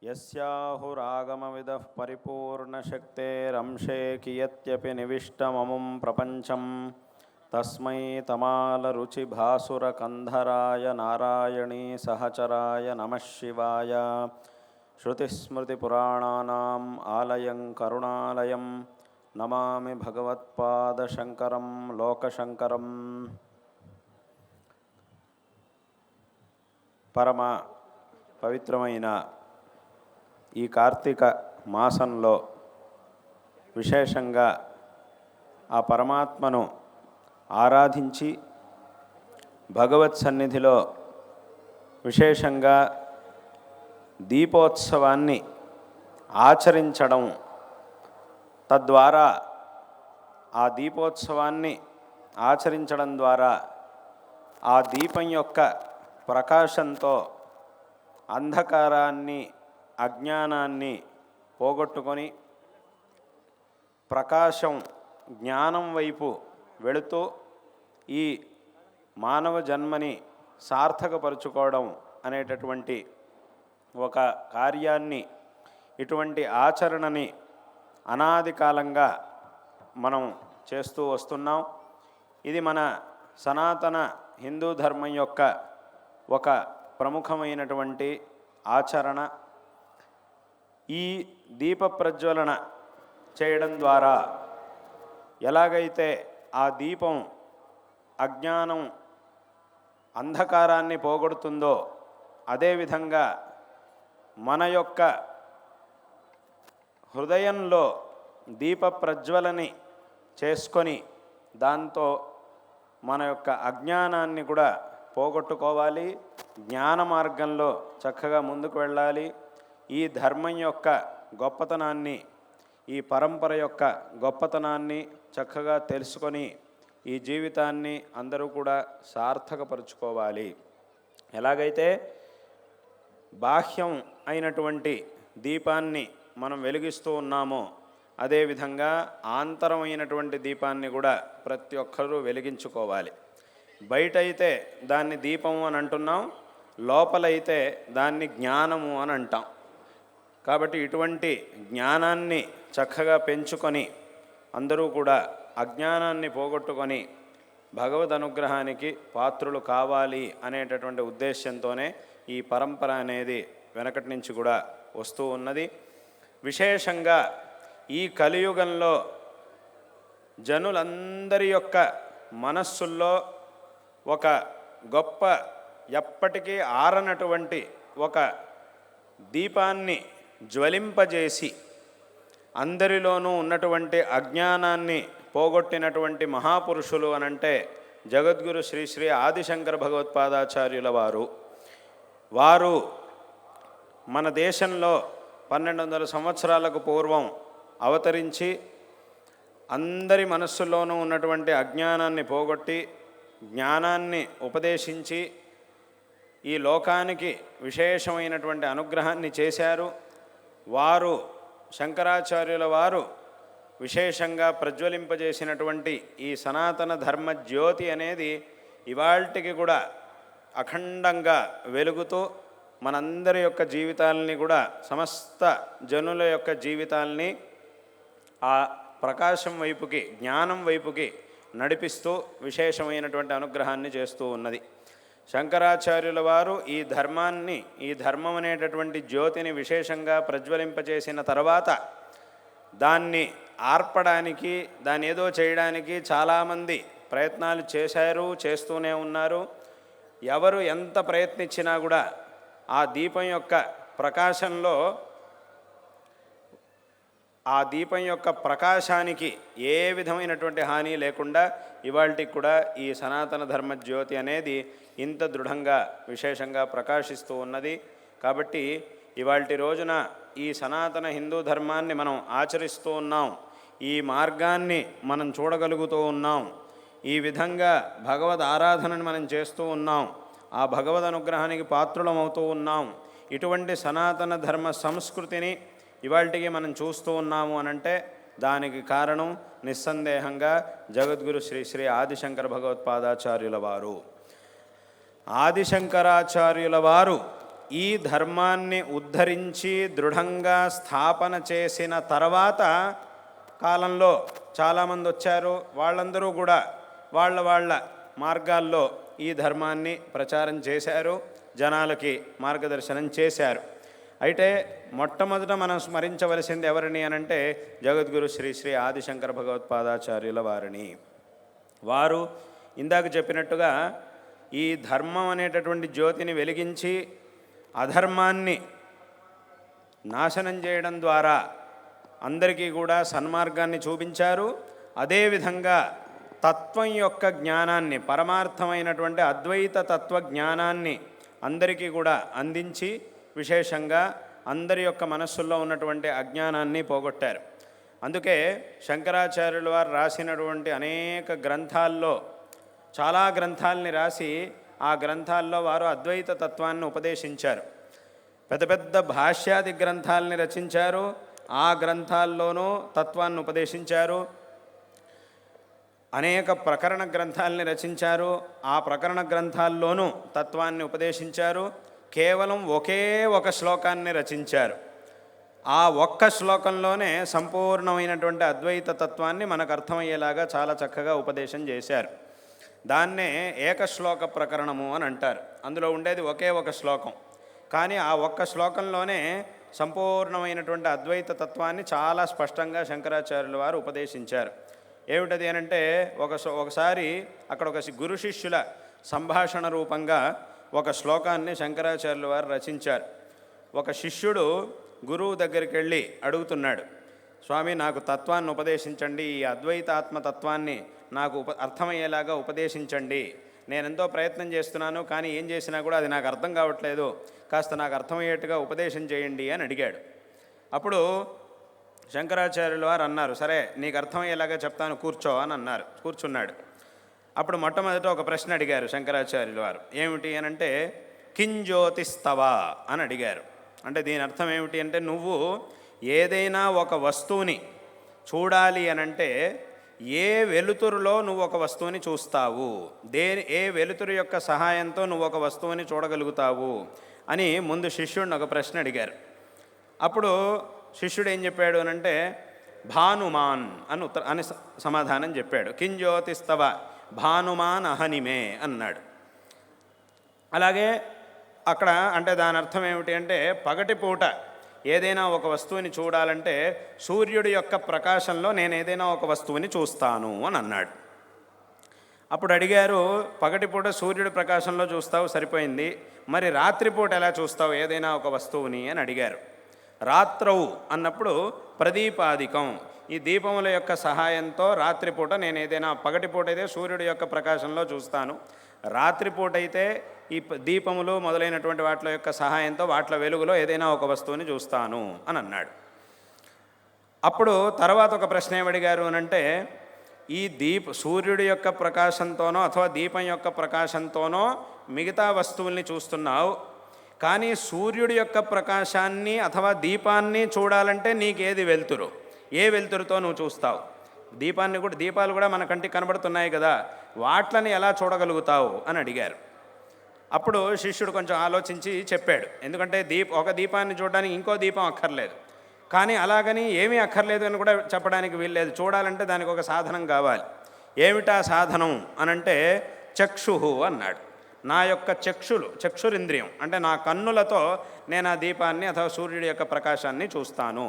యస్యాహురాగమవిదః పరిపూర్ణశక్తేరంశే కియత్యపి నివిష్టమముం ప్రపంచం తస్మై తమాలరుచిభాసురకంధరాయ నారాయణీ సహచరాయ నమః శివాయ. శృతిస్మృతిపురాణానాం ఆలయం కరుణాలయం నమామి భగవత్పాదశంకరం లోకశంకరం. పరమ పవిత్రమైన ఈ కార్తీక మాసంలో విశేషంగా ఆ పరమాత్మను ఆరాధించి భగవత్ సన్నిధిలో విశేషంగా దీపోత్సవాన్ని ఆచరించడం, తద్వారా ఆ దీపోత్సవాన్ని ఆచరించడం ద్వారా ఆ దీపం యొక్క ప్రకాశంతో అంధకారాన్ని అజ్ఞానాన్ని పోగొట్టుకొని ప్రకాశం జ్ఞానం వైపు వెళుతూ ఈ మానవ జన్మని సార్థకపరుచుకోవడం అనేటటువంటి ఒక కార్యాన్ని, ఇటువంటి ఆచరణని అనాది కాలంగా మనం చేస్తూ వస్తున్నాం. ఇది మన సనాతన హిందూ ధర్మం యొక్క ఒక ప్రముఖమైనటువంటి ఆచరణ. ఈ దీప ప్రజ్వలన చేయడం ద్వారా ఎలాగైతే ఆ దీపం అజ్ఞానం అంధకారాన్ని పోగొడుతుందో, అదేవిధంగా మన యొక్క హృదయంలో దీప ప్రజ్వలని చేసుకొని దాంతో మన యొక్క అజ్ఞానాన్ని కూడా పోగొట్టుకోవాలి, జ్ఞాన మార్గంలో చక్కగా ముందుకు వెళ్ళాలి. ఈ ధర్మం యొక్క గొప్పతనాన్ని, ఈ పరంపర యొక్క గొప్పతనాన్ని చక్కగా తెలుసుకొని ఈ జీవితాన్ని అందరూ కూడా సార్థకపరుచుకోవాలి. ఎలాగైతే బాహ్యం అయినటువంటి దీపాన్ని మనం వెలిగిస్తూ ఉన్నామో, అదేవిధంగా ఆంతరమైనటువంటి దీపాన్ని కూడా ప్రతి ఒక్కరూ వెలిగించుకోవాలి. బయటైతే దాన్ని దీపము అని అంటున్నాం, లోపలైతే దాన్ని జ్ఞానము అని అంటాం. కాబట్టి ఇటువంటి జ్ఞానాన్ని చక్కగా పెంచుకొని అందరూ కూడా అజ్ఞానాన్ని పోగొట్టుకొని భగవద్ అనుగ్రహానికి పాత్రులు కావాలి అనేటటువంటి ఉద్దేశంతోనే ఈ పరంపర అనేది వెనకటి నుంచి కూడా వస్తూ ఉన్నది. విశేషంగా ఈ కలియుగంలో జనులందరి యొక్క మనస్సుల్లో ఒక గొప్ప, ఎప్పటికీ ఆరనటువంటి ఒక దీపాన్ని జ్వలింపజేసి అందరిలోనూ ఉన్నటువంటి అజ్ఞానాన్ని పోగొట్టినటువంటి మహాపురుషులు అనంటే జగద్గురు శ్రీ శ్రీ ఆదిశంకర భగవత్పాదాచార్యుల వారు మన దేశంలో 1200 సంవత్సరాలకు పూర్వం అవతరించి అందరి మనస్సులోనూ ఉన్నటువంటి అజ్ఞానాన్ని పోగొట్టి జ్ఞానాన్ని ఉపదేశించి ఈ లోకానికి విశేషమైనటువంటి అనుగ్రహాన్ని చేశారు. వారు శంకరాచార్యుల వారు విశేషంగా ప్రజ్వలింపజేసినటువంటి ఈ సనాతన ధర్మ జ్యోతి అనేది ఇవాల్టికి కూడా అఖండంగా వెలుగుతూ మనందరి యొక్క జీవితాలని కూడా, సమస్త జనుల యొక్క జీవితాలని ఆ ప్రకాశం వైపుకి, జ్ఞానం వైపుకి నడిపిస్తూ విశేషమైనటువంటి అనుగ్రహాన్ని చేస్తూ ఉన్నది. శంకరాచార్యుల వారు ఈ ధర్మాన్ని, ఈ ధర్మం అనేటటువంటి జ్యోతిని విశేషంగా ప్రజ్వలింపచేసిన తర్వాత దాన్ని ఆర్పడానికి, దాన్ని ఏదో చేయడానికి చాలామంది ప్రయత్నాలు చేశారు, చేస్తూనే ఉన్నారు. ఎవరు ఎంత ప్రయత్నించినా కూడా ఆ దీపం యొక్క ప్రకాశంలో, ఆ దీపం యొక్క ప్రకాశానికి ఏ విధమైనటువంటి హాని లేకుండా ఇవాళకి కూడా ఈ సనాతన ధర్మ జ్యోతి అనేది ఇంత దృఢంగా విశేషంగా ప్రకాశిస్తూ ఉన్నది. కాబట్టి ఇవాల్టి రోజున ఈ సనాతన హిందూ ధర్మాన్ని మనం ఆచరిస్తూ ఉన్నాం, ఈ మార్గాన్ని మనం చూడగలుగుతూ ఉన్నాం, ఈ విధంగా భగవద్ ఆరాధనని మనం చేస్తూ ఉన్నాం, ఆ భగవద్ అనుగ్రహానికి పాత్రులమవుతూ ఉన్నాం. ఇటువంటి సనాతన ధర్మ సంస్కృతిని ఇవాల్టికి మనం చూస్తూ ఉన్నాము అనంటే దానికి కారణం నిస్సందేహంగా జగద్గురు శ్రీ శ్రీ ఆదిశంకర భగవత్పాదాచార్యుల వారు. ఆదిశంకరాచార్యుల వారు ఈ ధర్మాన్ని ఉద్ధరించి దృఢంగా స్థాపన చేసిన తర్వాత కాలంలో చాలామంది వచ్చారు. వాళ్ళందరూ కూడా వాళ్ళ మార్గాల్లో ఈ ధర్మాన్ని ప్రచారం చేశారు, జనాలకి మార్గదర్శనం చేశారు. అయితే మొట్టమొదట మనం స్మరించవలసింది ఎవరిని అనంటే జగద్గురు శ్రీ శ్రీ ఆదిశంకర భగవత్పాదాచార్యుల వారిని. వారు ఇందాక చెప్పినట్టుగా ఈ ధర్మం అనేటటువంటి జ్యోతిని వెలిగించి అధర్మాన్ని నాశనం చేయడం ద్వారా అందరికీ కూడా సన్మార్గాన్ని చూపించారు. అదేవిధంగా తత్వం యొక్క జ్ఞానాన్ని, పరమార్థమైనటువంటి అద్వైత తత్వ జ్ఞానాన్ని అందరికీ కూడా అందించి విశేషంగా అందరి యొక్క మనస్సుల్లో ఉన్నటువంటి అజ్ఞానాన్ని పోగొట్టారు. అందుకే శంకరాచార్యుల వారు రాసినటువంటి అనేక గ్రంథాల్లో చాలా గ్రంథాలని రాసి ఆ గ్రంథాల్లో వారు అద్వైత తత్వాన్ని ఉపదేశించారు. పెద్ద పెద్ద భాష్యాది గ్రంథాలని రచించారు, ఆ గ్రంథాల్లోనూ తత్వాన్ని ఉపదేశించారు. అనేక ప్రకరణ గ్రంథాలని రచించారు, ఆ ప్రకరణ గ్రంథాల్లోనూ తత్వాన్ని ఉపదేశించారు. కేవలం ఒకే ఒక శ్లోకాన్ని రచించారు. ఆ ఒక్క శ్లోకంలోనే సంపూర్ణమైనటువంటి అద్వైత తత్వాన్ని మనకు అర్థమయ్యేలాగా చాలా చక్కగా ఉపదేశం చేశారు. దాన్నే ఏకశ్లోక ప్రకరణము అని అంటారు. అందులో ఉండేది ఒకే ఒక శ్లోకం, కానీ ఆ ఒక్క శ్లోకంలోనే సంపూర్ణమైనటువంటి అద్వైత తత్వాన్ని చాలా స్పష్టంగా శంకరాచార్యుల వారు ఉపదేశించారు. ఏమిటది అనంటే ఒకసారి అక్కడ ఒక గురు శిష్యుల సంభాషణ రూపంగా ఒక శ్లోకాన్ని శంకరాచార్యుల వారు రచించారు. ఒక శిష్యుడు గురువు దగ్గరికి వెళ్ళి అడుగుతున్నాడు, స్వామి నాకు తత్వాన్ని ఉపదేశించండి, ఈ అద్వైత ఆత్మతత్వాన్ని నాకు అర్థమయ్యేలాగా ఉపదేశించండి. నేనెంతో ప్రయత్నం చేస్తున్నాను, కానీ ఏం చేసినా కూడా అది నాకు అర్థం కావట్లేదు, కాస్త నాకు అర్థమయ్యేట్టుగా ఉపదేశం చేయండి అని అడిగాడు. అప్పుడు శంకరాచార్యుల వారు అన్నారు, సరే నీకు అర్థమయ్యేలాగా చెప్తాను, కూర్చో అని అన్నారు. కూర్చున్నాడు. అప్పుడు మొట్టమొదట ఒక ప్రశ్న అడిగారు శంకరాచార్యుల వారు. ఏమిటి అని అంటే కింజ్యోతిస్తవా అని అడిగారు. అంటే దీని అర్థం ఏమిటి అంటే, నువ్వు ఏదైనా ఒక వస్తువుని చూడాలి అనంటే ఏ వెలుతురులో నువ్వు ఒక వస్తువుని చూస్తావు, ఏ వెలుతురు యొక్క సహాయంతో నువ్వు ఒక వస్తువుని చూడగలుగుతావు అని ముందు శిష్యుడిని ఒక ప్రశ్న అడిగారు. అప్పుడు శిష్యుడు ఏం చెప్పాడు అనంటే భానుమాన్ అని సమాధానం చెప్పాడు. కింజ్యోతిస్తవ భానుమాన్ అహనిమే అన్నాడు. అలాగే అక్కడ అంటే దాని అర్థం ఏమిటి అంటే, పగటిపూట ఏదైనా ఒక వస్తువుని చూడాలంటే సూర్యుడి యొక్క ప్రకాశంలో నేను ఏదైనా ఒక వస్తువుని చూస్తాను అని అన్నాడు. అప్పుడు అడిగారు, పగటిపూట సూర్యుడి ప్రకాశంలో చూస్తావు సరిపోయింది, మరి రాత్రిపూట ఎలా చూస్తావు ఏదైనా ఒక వస్తువుని అని అడిగారు. రాత్రవు అన్నప్పుడు ప్రదీపాదికం, ఈ దీపముల యొక్క సహాయంతో రాత్రిపూట నేను ఏదైనా, పగటిపూట అయితే సూర్యుడి యొక్క ప్రకాశంలో చూస్తాను, రాత్రిపూట అయితే ఈ దీపములు మొదలైనటువంటి వాటి యొక్క సహాయంతో వాటి వెలుగులో ఏదైనా ఒక వస్తువుని చూస్తాను అని అన్నాడు. అప్పుడు తర్వాత ఒక ప్రశ్న ఏమడిగారు అనంటే, ఈ సూర్యుడి యొక్క ప్రకాశంతోనో అథవా దీపం యొక్క ప్రకాశంతోనో మిగతా వస్తువుల్ని చూస్తున్నావు, కానీ సూర్యుడి యొక్క ప్రకాశాన్ని అథవా దీపాన్ని చూడాలంటే నీకేది వెలుతురు, ఏ వెలుతురుతో నువ్వు చూస్తావు? దీపాలు కూడా మన కంటికి కనబడుతున్నాయి కదా, వాట్లని ఎలా చూడగలుగుతావు అని అడిగారు. అప్పుడు శిష్యుడు కొంచెం ఆలోచించి చెప్పాడు. ఎందుకంటే ఒక దీపాన్ని చూడడానికి ఇంకో దీపం అక్కర్లేదు, కానీ అలాగని ఏమీ అక్కర్లేదు అని కూడా చెప్పడానికి వీల్లేదు. చూడాలంటే దానికి ఒక సాధనం కావాలి. ఏమిటా సాధనం అనంటే చక్షుహు అన్నాడు. నా యొక్క చక్షురింద్రియం అంటే నా కన్నులతో నేను ఆ దీపాన్ని అథవా సూర్యుడి యొక్క ప్రకాశాన్ని చూస్తాను.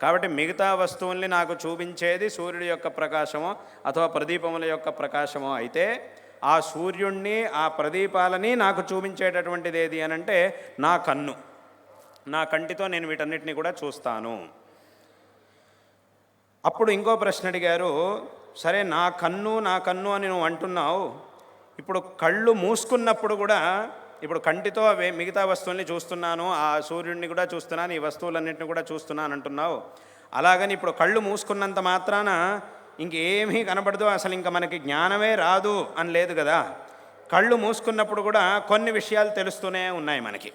కాబట్టి మిగతా వస్తువుల్ని నాకు చూపించేది సూర్యుడి యొక్క ప్రకాశమో అథవా ప్రదీపముల యొక్క ప్రకాశమో అయితే, ఆ సూర్యుణ్ణి ఆ ప్రదీపాలని నాకు చూపించేటటువంటిది ఏది అనంటే నా కన్ను, నా కంటితో నేను వీటన్నిటిని కూడా చూస్తాను. అప్పుడు ఇంకో ప్రశ్న అడిగారు, సరే నా కన్ను అని నువ్వు అంటున్నావు, ఇప్పుడు కళ్ళు మూసుకున్నప్పుడు కూడా ఇప్పుడు కంటితో మిగతా వస్తువుల్ని చూస్తున్నాను, ఆ సూర్యుడిని కూడా చూస్తున్నాను, ఈ వస్తువులన్నింటినీ కూడా చూస్తున్నాను అంటున్నావు, అలాగని ఇప్పుడు కళ్ళు మూసుకున్నంత మాత్రాన ఇంకేమీ కనబడదు, అసలు ఇంకా మనకి జ్ఞానమే రాదు అని లేదు కదా. కళ్ళు మూసుకున్నప్పుడు కూడా కొన్ని విషయాలు తెలుస్తూనే ఉన్నాయి మనకి.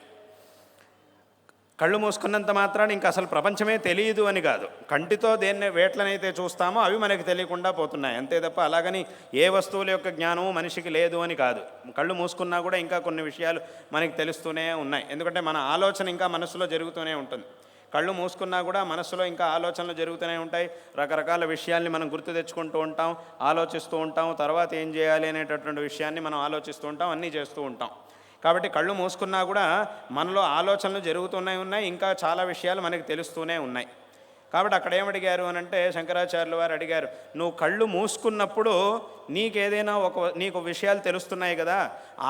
కళ్ళు మూసుకున్నంత మాత్రాన ఇంకా అసలు ప్రపంచమే తెలియదు అని కాదు. కంటితో వేట్లనైతే చూస్తామో అవి మనకి తెలియకుండా పోతున్నాయి అంతే తప్ప, అలాగని ఏ వస్తువుల యొక్క జ్ఞానము మనిషికి లేదు అని కాదు. కళ్ళు మూసుకున్నా కూడా ఇంకా కొన్ని విషయాలు మనకి తెలుస్తూనే ఉన్నాయి. ఎందుకంటే మన ఆలోచన ఇంకా మనసులో జరుగుతూనే ఉంటుంది. కళ్ళు మూసుకున్నా కూడా మనసులో ఇంకా ఆలోచనలు జరుగుతూనే ఉంటాయి. రకరకాల విషయాల్ని మనం గుర్తు తెచ్చుకుంటూ ఉంటాం, ఆలోచిస్తూ ఉంటాం, తర్వాత ఏం చేయాలి అనేటటువంటి విషయాన్ని మనం ఆలోచిస్తూ ఉంటాం, అన్నీ చేస్తూ ఉంటాం. కాబట్టి కళ్ళు మూసుకున్నా కూడా మనలో ఆలోచనలు జరుగుతూనే ఉన్నాయి, ఇంకా చాలా విషయాలు మనకి తెలుస్తూనే ఉన్నాయి. కాబట్టి అక్కడ ఏమడిగారు అనంటే శంకరాచార్యుల వారు అడిగారు, నువ్వు కళ్ళు మూసుకున్నప్పుడు నీకు విషయాలు తెలుస్తున్నాయి కదా,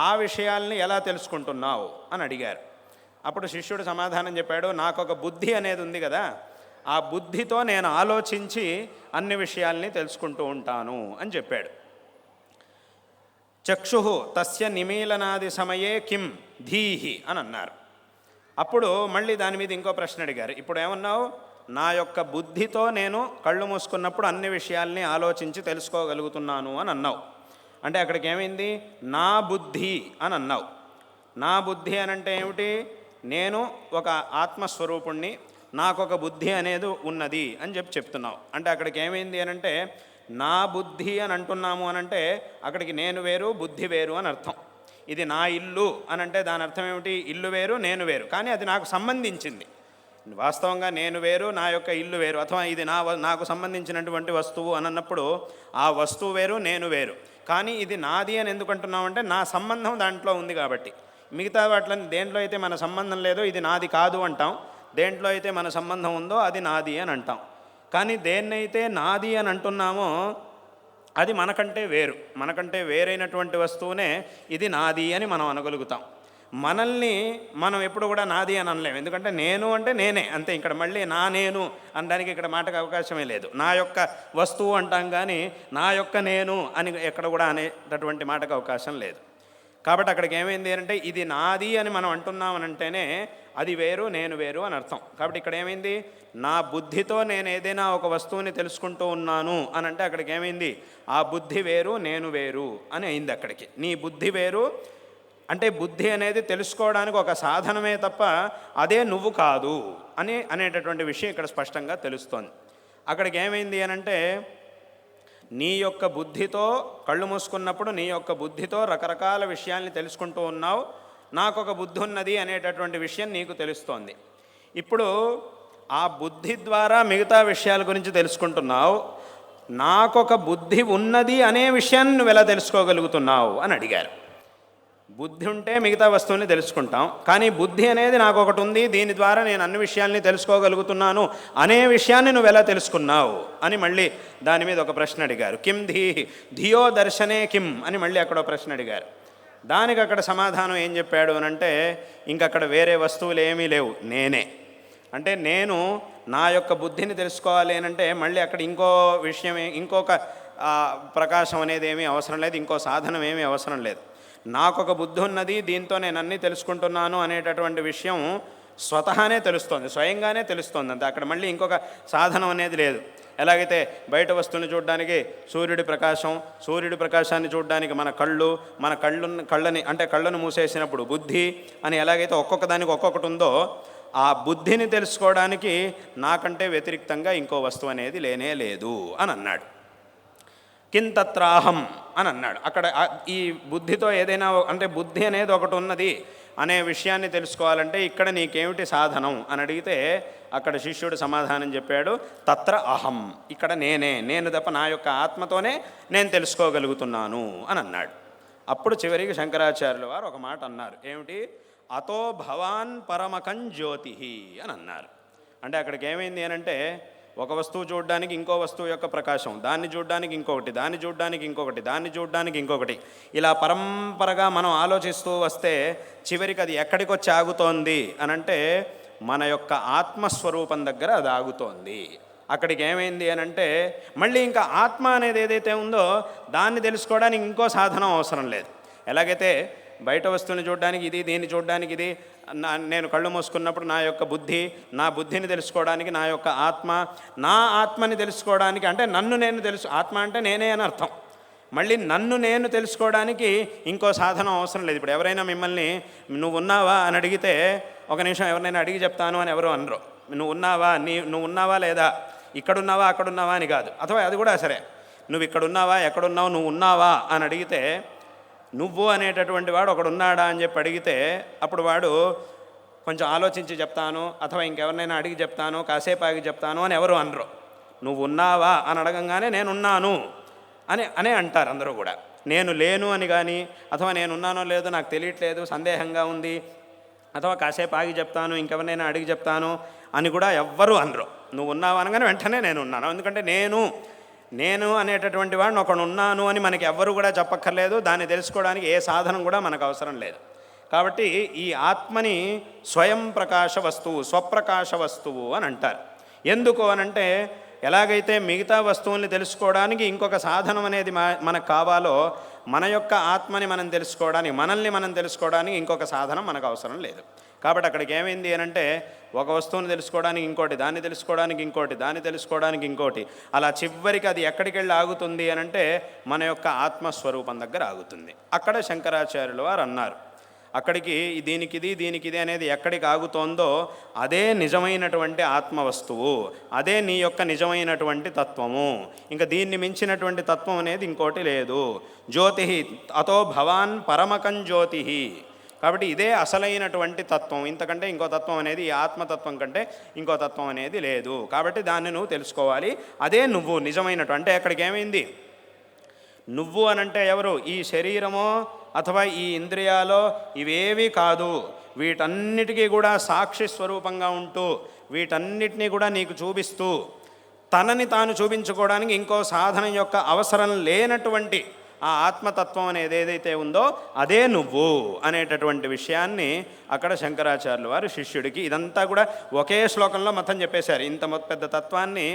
ఆ విషయాల్ని ఎలా తెలుసుకుంటున్నావు అని అడిగారు. అప్పుడు శిష్యుడు సమాధానం చెప్పాడు, నాకు ఒక బుద్ధి అనేది ఉంది కదా, ఆ బుద్ధితో నేను ఆలోచించి అన్ని విషయాల్ని తెలుసుకుంటూ ఉంటాను అని చెప్పాడు. చక్షు తస్య నిమీలనాది సమయే కిం ధీహి అని అన్నారు. అప్పుడు మళ్ళీ దాని మీద ఇంకో ప్రశ్న అడిగారు. ఇప్పుడు ఏమన్నావు, నా యొక్క బుద్ధితో నేను కళ్ళు మూసుకున్నప్పుడు అన్ని విషయాల్ని ఆలోచించి తెలుసుకోగలుగుతున్నాను అని అన్నావు. అంటే అక్కడికి ఏమైంది? నా బుద్ధి అని అన్నావు. నా బుద్ధి అని అంటే ఏమిటి? నేను ఒక ఆత్మస్వరూపుణ్ణి, నాకు ఒక బుద్ధి అనేది ఉన్నది అని చెప్తున్నావు. అంటే అక్కడికి ఏమైంది అని అంటే నా బుద్ధి అని అంటున్నాము అని అంటే అక్కడికి నేను వేరు బుద్ధి వేరు అని అర్థం. ఇది నా ఇల్లు అని అంటే దాని అర్థం ఏమిటి? ఇల్లు వేరు నేను వేరు, కానీ అది నాకు సంబంధించింది. వాస్తవంగా నేను వేరు నా యొక్క ఇల్లు వేరు, అథవా ఇది నాకు సంబంధించినటువంటి వస్తువు అని అన్నప్పుడు ఆ వస్తువు వేరు నేను వేరు. కానీ ఇది నాది అని ఎందుకు అంటున్నామంటే నా సంబంధం దాంట్లో ఉంది కాబట్టి. మిగతా వాటిని దేంట్లో అయితే మన సంబంధం లేదో ఇది నాది కాదు అంటాం, దేంట్లో అయితే మన సంబంధం ఉందో అది నాది అని అంటాం. కానీ దేన్నైతే నాది అని అంటున్నామో అది మనకంటే వేరు, మనకంటే వేరైనటువంటి వస్తువునే ఇది నాది అని మనం అనగలుగుతాం. మనల్ని మనం ఎప్పుడు కూడా నాది అని అనలేము, ఎందుకంటే నేను అంటే నేనే అంతే. ఇక్కడ మళ్ళీ నా నేను అనడానికి ఇక్కడ మాటకు అవకాశమే లేదు. నా యొక్క వస్తువు అంటాం కానీ నా యొక్క నేను అని ఎక్కడ కూడా అనేటటువంటి మాటకు అవకాశం లేదు. కాబట్టి అక్కడికి ఏమైంది అంటే ఇది నాది అని మనం అంటున్నామని అంటేనే అది వేరు నేను వేరు అని అర్థం. కాబట్టి ఇక్కడ ఏమైంది? నా బుద్ధితో నేను ఏదైనా ఒక వస్తువుని తెలుసుకుంటూ ఉన్నాను అని అంటే అక్కడికి ఏమైంది? ఆ బుద్ధి వేరు నేను వేరు అని అయింది. అక్కడికి నీ బుద్ధి వేరు అంటే బుద్ధి అనేది తెలుసుకోవడానికి ఒక సాధనమే తప్ప అదే నువ్వు కాదు అనేటటువంటి విషయం ఇక్కడ స్పష్టంగా తెలుస్తోంది. అక్కడికి ఏమైంది అని అంటే నీ యొక్క బుద్ధితో కళ్ళు మూసుకున్నప్పుడు నీ యొక్క బుద్ధితో రకరకాల విషయాల్ని తెలుసుకుంటూ ఉన్నావు. నాకు ఒక బుద్ధి ఉన్నది అనేటటువంటి విషయం నీకు తెలుస్తోంది. ఇప్పుడు ఆ బుద్ధి ద్వారా మిగతా విషయాల గురించి తెలుసుకుంటున్నావు. నాకొక బుద్ధి ఉన్నది అనే విషయాన్ని నువ్వు ఎలా తెలుసుకోగలుగుతున్నావు అని అడిగారు. బుద్ధి ఉంటే మిగతా వస్తువుని తెలుసుకుంటాం, కానీ బుద్ధి అనేది నాకు ఒకటి ఉంది, దీని ద్వారా నేను అన్ని విషయాల్ని తెలుసుకోగలుగుతున్నాను అనే విషయాన్ని నువ్వు ఎలా తెలుసుకున్నావు అని మళ్ళీ దాని మీద ఒక ప్రశ్న అడిగారు. కిం ధియో దర్శనే కిం అని మళ్ళీ అక్కడ ఒక ప్రశ్న అడిగారు. దానికి అక్కడ సమాధానం ఏం చెప్పాడు అని అంటే ఇంకక్కడ వేరే వస్తువులు ఏమీ లేవు, నేనే. అంటే నేను నా యొక్క బుద్ధిని తెలుసుకోవాలి అని అంటే మళ్ళీ అక్కడ ఇంకో విషయం ఇంకొక ప్రకాశం అనేది ఏమీ అవసరం లేదు, ఇంకో సాధనం ఏమీ అవసరం లేదు. నాకొక బుద్ధి ఉన్నది, దీంతో నేను అన్నీ తెలుసుకుంటున్నాను అనేటటువంటి విషయం స్వతహానే తెలుస్తోంది, స్వయంగానే తెలుస్తోంది అంతే. అక్కడ మళ్ళీ ఇంకొక సాధనం అనేది లేదు. ఎలాగైతే బయట వస్తువుని చూడడానికి సూర్యుడి ప్రకాశాన్ని చూడడానికి మన కళ్ళని అంటే కళ్ళను మూసేసినప్పుడు బుద్ధి అని ఎలాగైతే ఒక్కొక్క దానికి ఒక్కొక్కటి ఉందో ఆ బుద్ధిని తెలుసుకోవడానికి నాకంటే వ్యతిరిక్తంగా ఇంకో వస్తువు అనేది లేనే లేదు అని అన్నాడు. కింతత్రాహం అని అన్నాడు. అక్కడ ఈ బుద్ధితో ఏదైనా అంటే బుద్ధి అనేది ఒకటి ఉన్నది అనే విషయాన్ని తెలుసుకోవాలంటే ఇక్కడ నీకేమిటి సాధనం అని అడిగితే అక్కడ శిష్యుడు సమాధానం చెప్పాడు, తత్ర అహం, ఇక్కడ నేను తప్ప నా యొక్క ఆత్మతోనే నేను తెలుసుకోగలుగుతున్నాను అని అన్నాడు. అప్పుడు చివరికి శంకరాచార్యుల వారు ఒక మాట అన్నారు. ఏమిటి? అతో భవాన్ పరమకం జ్యోతి అని అన్నారు. అంటే అక్కడికి ఏమైంది అని అంటే ఒక వస్తువు చూడడానికి ఇంకో వస్తువు యొక్క ప్రకాశం, దాన్ని చూడడానికి ఇంకొకటి, దాన్ని చూడడానికి ఇంకొకటి, దాన్ని చూడడానికి ఇంకొకటి, ఇలా పరంపరగా మనం ఆలోచిస్తూ వస్తే చివరికి అది ఎక్కడికి వచ్చి ఆగుతోంది అని అంటే మన యొక్క ఆత్మస్వరూపం దగ్గర అది ఆగుతోంది. అక్కడికి ఏమైంది అని అంటే మళ్ళీ ఇంకా ఆత్మ అనేది ఏదైతే ఉందో దాన్ని తెలుసుకోవడానికి ఇంకో సాధనం అవసరం లేదు. ఎలాగైతే బయట వస్తువుని చూడడానికి ఇది, దీన్ని చూడడానికి ఇది, నేను కళ్ళు మూసుకున్నప్పుడు నా యొక్క బుద్ధి, నా బుద్ధిని తెలుసుకోవడానికి నా యొక్క ఆత్మ, నా ఆత్మని తెలుసుకోవడానికి అంటే నన్ను నేను ఆత్మ అంటే నేనే అని అర్థం. మళ్ళీ నన్ను నేను తెలుసుకోవడానికి ఇంకో సాధనం అవసరం లేదు. ఇప్పుడు ఎవరైనా మిమ్మల్ని నువ్వు ఉన్నావా అని అడిగితే ఒక నిమిషం ఎవరినైనా అడిగి చెప్తాను అని ఎవరు అనరు. నువ్వు ఉన్నావా లేదా, ఇక్కడున్నావా అక్కడున్నావా అని కాదు. అథవా అది కూడా సరే, నువ్వు ఇక్కడున్నావా ఎక్కడున్నావు, నువ్వు ఉన్నావా అని అడిగితే నువ్వు అనేటటువంటి వాడు ఒకడున్నాడా అని చెప్పి అడిగితే అప్పుడు వాడు కొంచెం ఆలోచించి చెప్తాను అథవా ఇంకెవరినైనా అడిగి చెప్తాను, కాసేపు ఆగి చెప్తాను అని ఎవరు అనరు. నువ్వు ఉన్నావా అని అడగంగానే నేనున్నాను అనే అంటారు అందరూ కూడా. నేను లేను అని కానీ అథవా నేనున్నానో లేదో నాకు తెలియట్లేదు, సందేహంగా ఉంది, అథవా కాసేపు ఆగి చెప్తాను, ఇంకెవరినైనా అడిగి చెప్తాను అని కూడా ఎవ్వరూ అనరు. నువ్వు ఉన్నావా అనగానే వెంటనే నేను ఉన్నాను. ఎందుకంటే నేను అనేటటువంటి వాడిని ఒకడు ఉన్నాను అని మనకి ఎవ్వరు కూడా చెప్పక్కర్లేదు. దాన్ని తెలుసుకోవడానికి ఏ సాధనం కూడా మనకు అవసరం లేదు. కాబట్టి ఈ ఆత్మని స్వయం ప్రకాశ వస్తువు, స్వప్రకాశ వస్తువు అని అంటారు. ఎందుకు అనంటే ఎలాగైతే మిగతా వస్తువుల్ని తెలుసుకోవడానికి ఇంకొక సాధనం అనేది మనకు కావాలో మన యొక్క ఆత్మని మనం తెలుసుకోవడానికి, మనల్ని మనం తెలుసుకోవడానికి ఇంకొక సాధనం మనకు అవసరం లేదు. కాబట్టి అక్కడికి ఏమైంది అని అంటే ఒక వస్తువుని తెలుసుకోవడానికి ఇంకోటి, దాన్ని తెలుసుకోవడానికి ఇంకోటి, దాన్ని తెలుసుకోవడానికి ఇంకోటి, అలా చివరికి అది ఎక్కడికి వెళ్ళి ఆగుతుంది అని అంటే మన యొక్క ఆత్మస్వరూపం దగ్గర ఆగుతుంది. అక్కడ శంకరాచార్యులు వారు అన్నారు, అక్కడికి దీనికిది అనేది ఎక్కడికి ఆగుతోందో అదే నిజమైనటువంటి ఆత్మవస్తువు, అదే నీ యొక్క నిజమైనటువంటి తత్వము. ఇంకా దీన్ని మించినటువంటి తత్వం అనేది ఇంకోటి లేదు. జ్యోతి అతో భవాన్ పరమకం జ్యోతి. కాబట్టి ఇదే అసలైనటువంటి తత్వం, ఇంతకంటే ఇంకో తత్వం అనేది ఈ ఆత్మతత్వం కంటే ఇంకో తత్వం అనేది లేదు. కాబట్టి దాన్ని నువ్వు తెలుసుకోవాలి, అదే నువ్వు నిజమైనట్టు. అంటే అక్కడికి ఏమైంది, నువ్వు అనంటే ఎవరు, ఈ శరీరమో అథవా ఈ ఇంద్రియాలో ఇవేవి కాదు, వీటన్నిటికీ కూడా సాక్షి స్వరూపంగా ఉంటూ వీటన్నిటినీ కూడా నీకు చూపిస్తూ తనని తాను చూపించుకోవడానికి ఇంకో సాధన యొక్క అవసరం లేనటువంటి ఆ ఆత్మతత్వం అనేది ఏదైతే ఉందో అదే నువ్వు అనేటటువంటి విషయాన్ని అక్కడ శంకరాచార్యుల వారు శిష్యుడికి ఇదంతా కూడా ఒకే శ్లోకంలో మొత్తం చెప్పేశారు. ఇంత పెద్ద తత్వాన్ని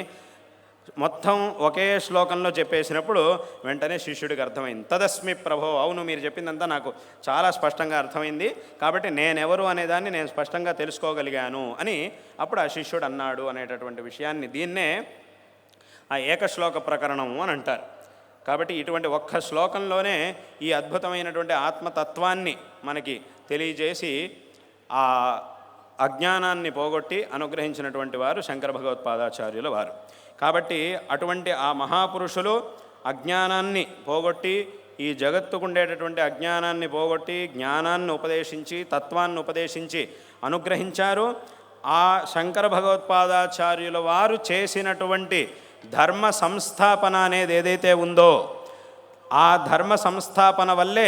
మొత్తం ఒకే శ్లోకంలో చెప్పేసినప్పుడు వెంటనే శిష్యుడికి అర్థమైంది. తదస్మి ప్రభో, అవును మీరు చెప్పిందంతా నాకు చాలా స్పష్టంగా అర్థమైంది, కాబట్టి నేనెవరు అనేదాన్ని నేను స్పష్టంగా తెలుసుకోగలిగాను అని అప్పుడు ఆ శిష్యుడు అన్నాడు అనేటటువంటి విషయాన్ని, దీన్నే ఆ ఏకశ్లోక ప్రకరణము అని అంటారు. కాబట్టి ఇటువంటి ఒక్క శ్లోకంలోనే ఈ అద్భుతమైనటువంటి ఆత్మతత్వాన్ని మనకి తెలియజేసి ఆ అజ్ఞానాన్ని పోగొట్టి అనుగ్రహించినటువంటి వారు శంకర భగవత్పాదాచార్యుల వారు. కాబట్టి అటువంటి ఆ మహాపురుషులు అజ్ఞానాన్ని పోగొట్టి ఈ జగత్తుకు ఉండేటటువంటి అజ్ఞానాన్ని పోగొట్టి జ్ఞానాన్ని ఉపదేశించి తత్వాన్ని ఉపదేశించి అనుగ్రహించారు. ఆ శంకర భగవత్పాదాచార్యుల వారు చేసినటువంటి ధర్మ సంస్థాపన అనేది ఏదైతే ఉందో ఆ ధర్మ సంస్థాపన వల్లే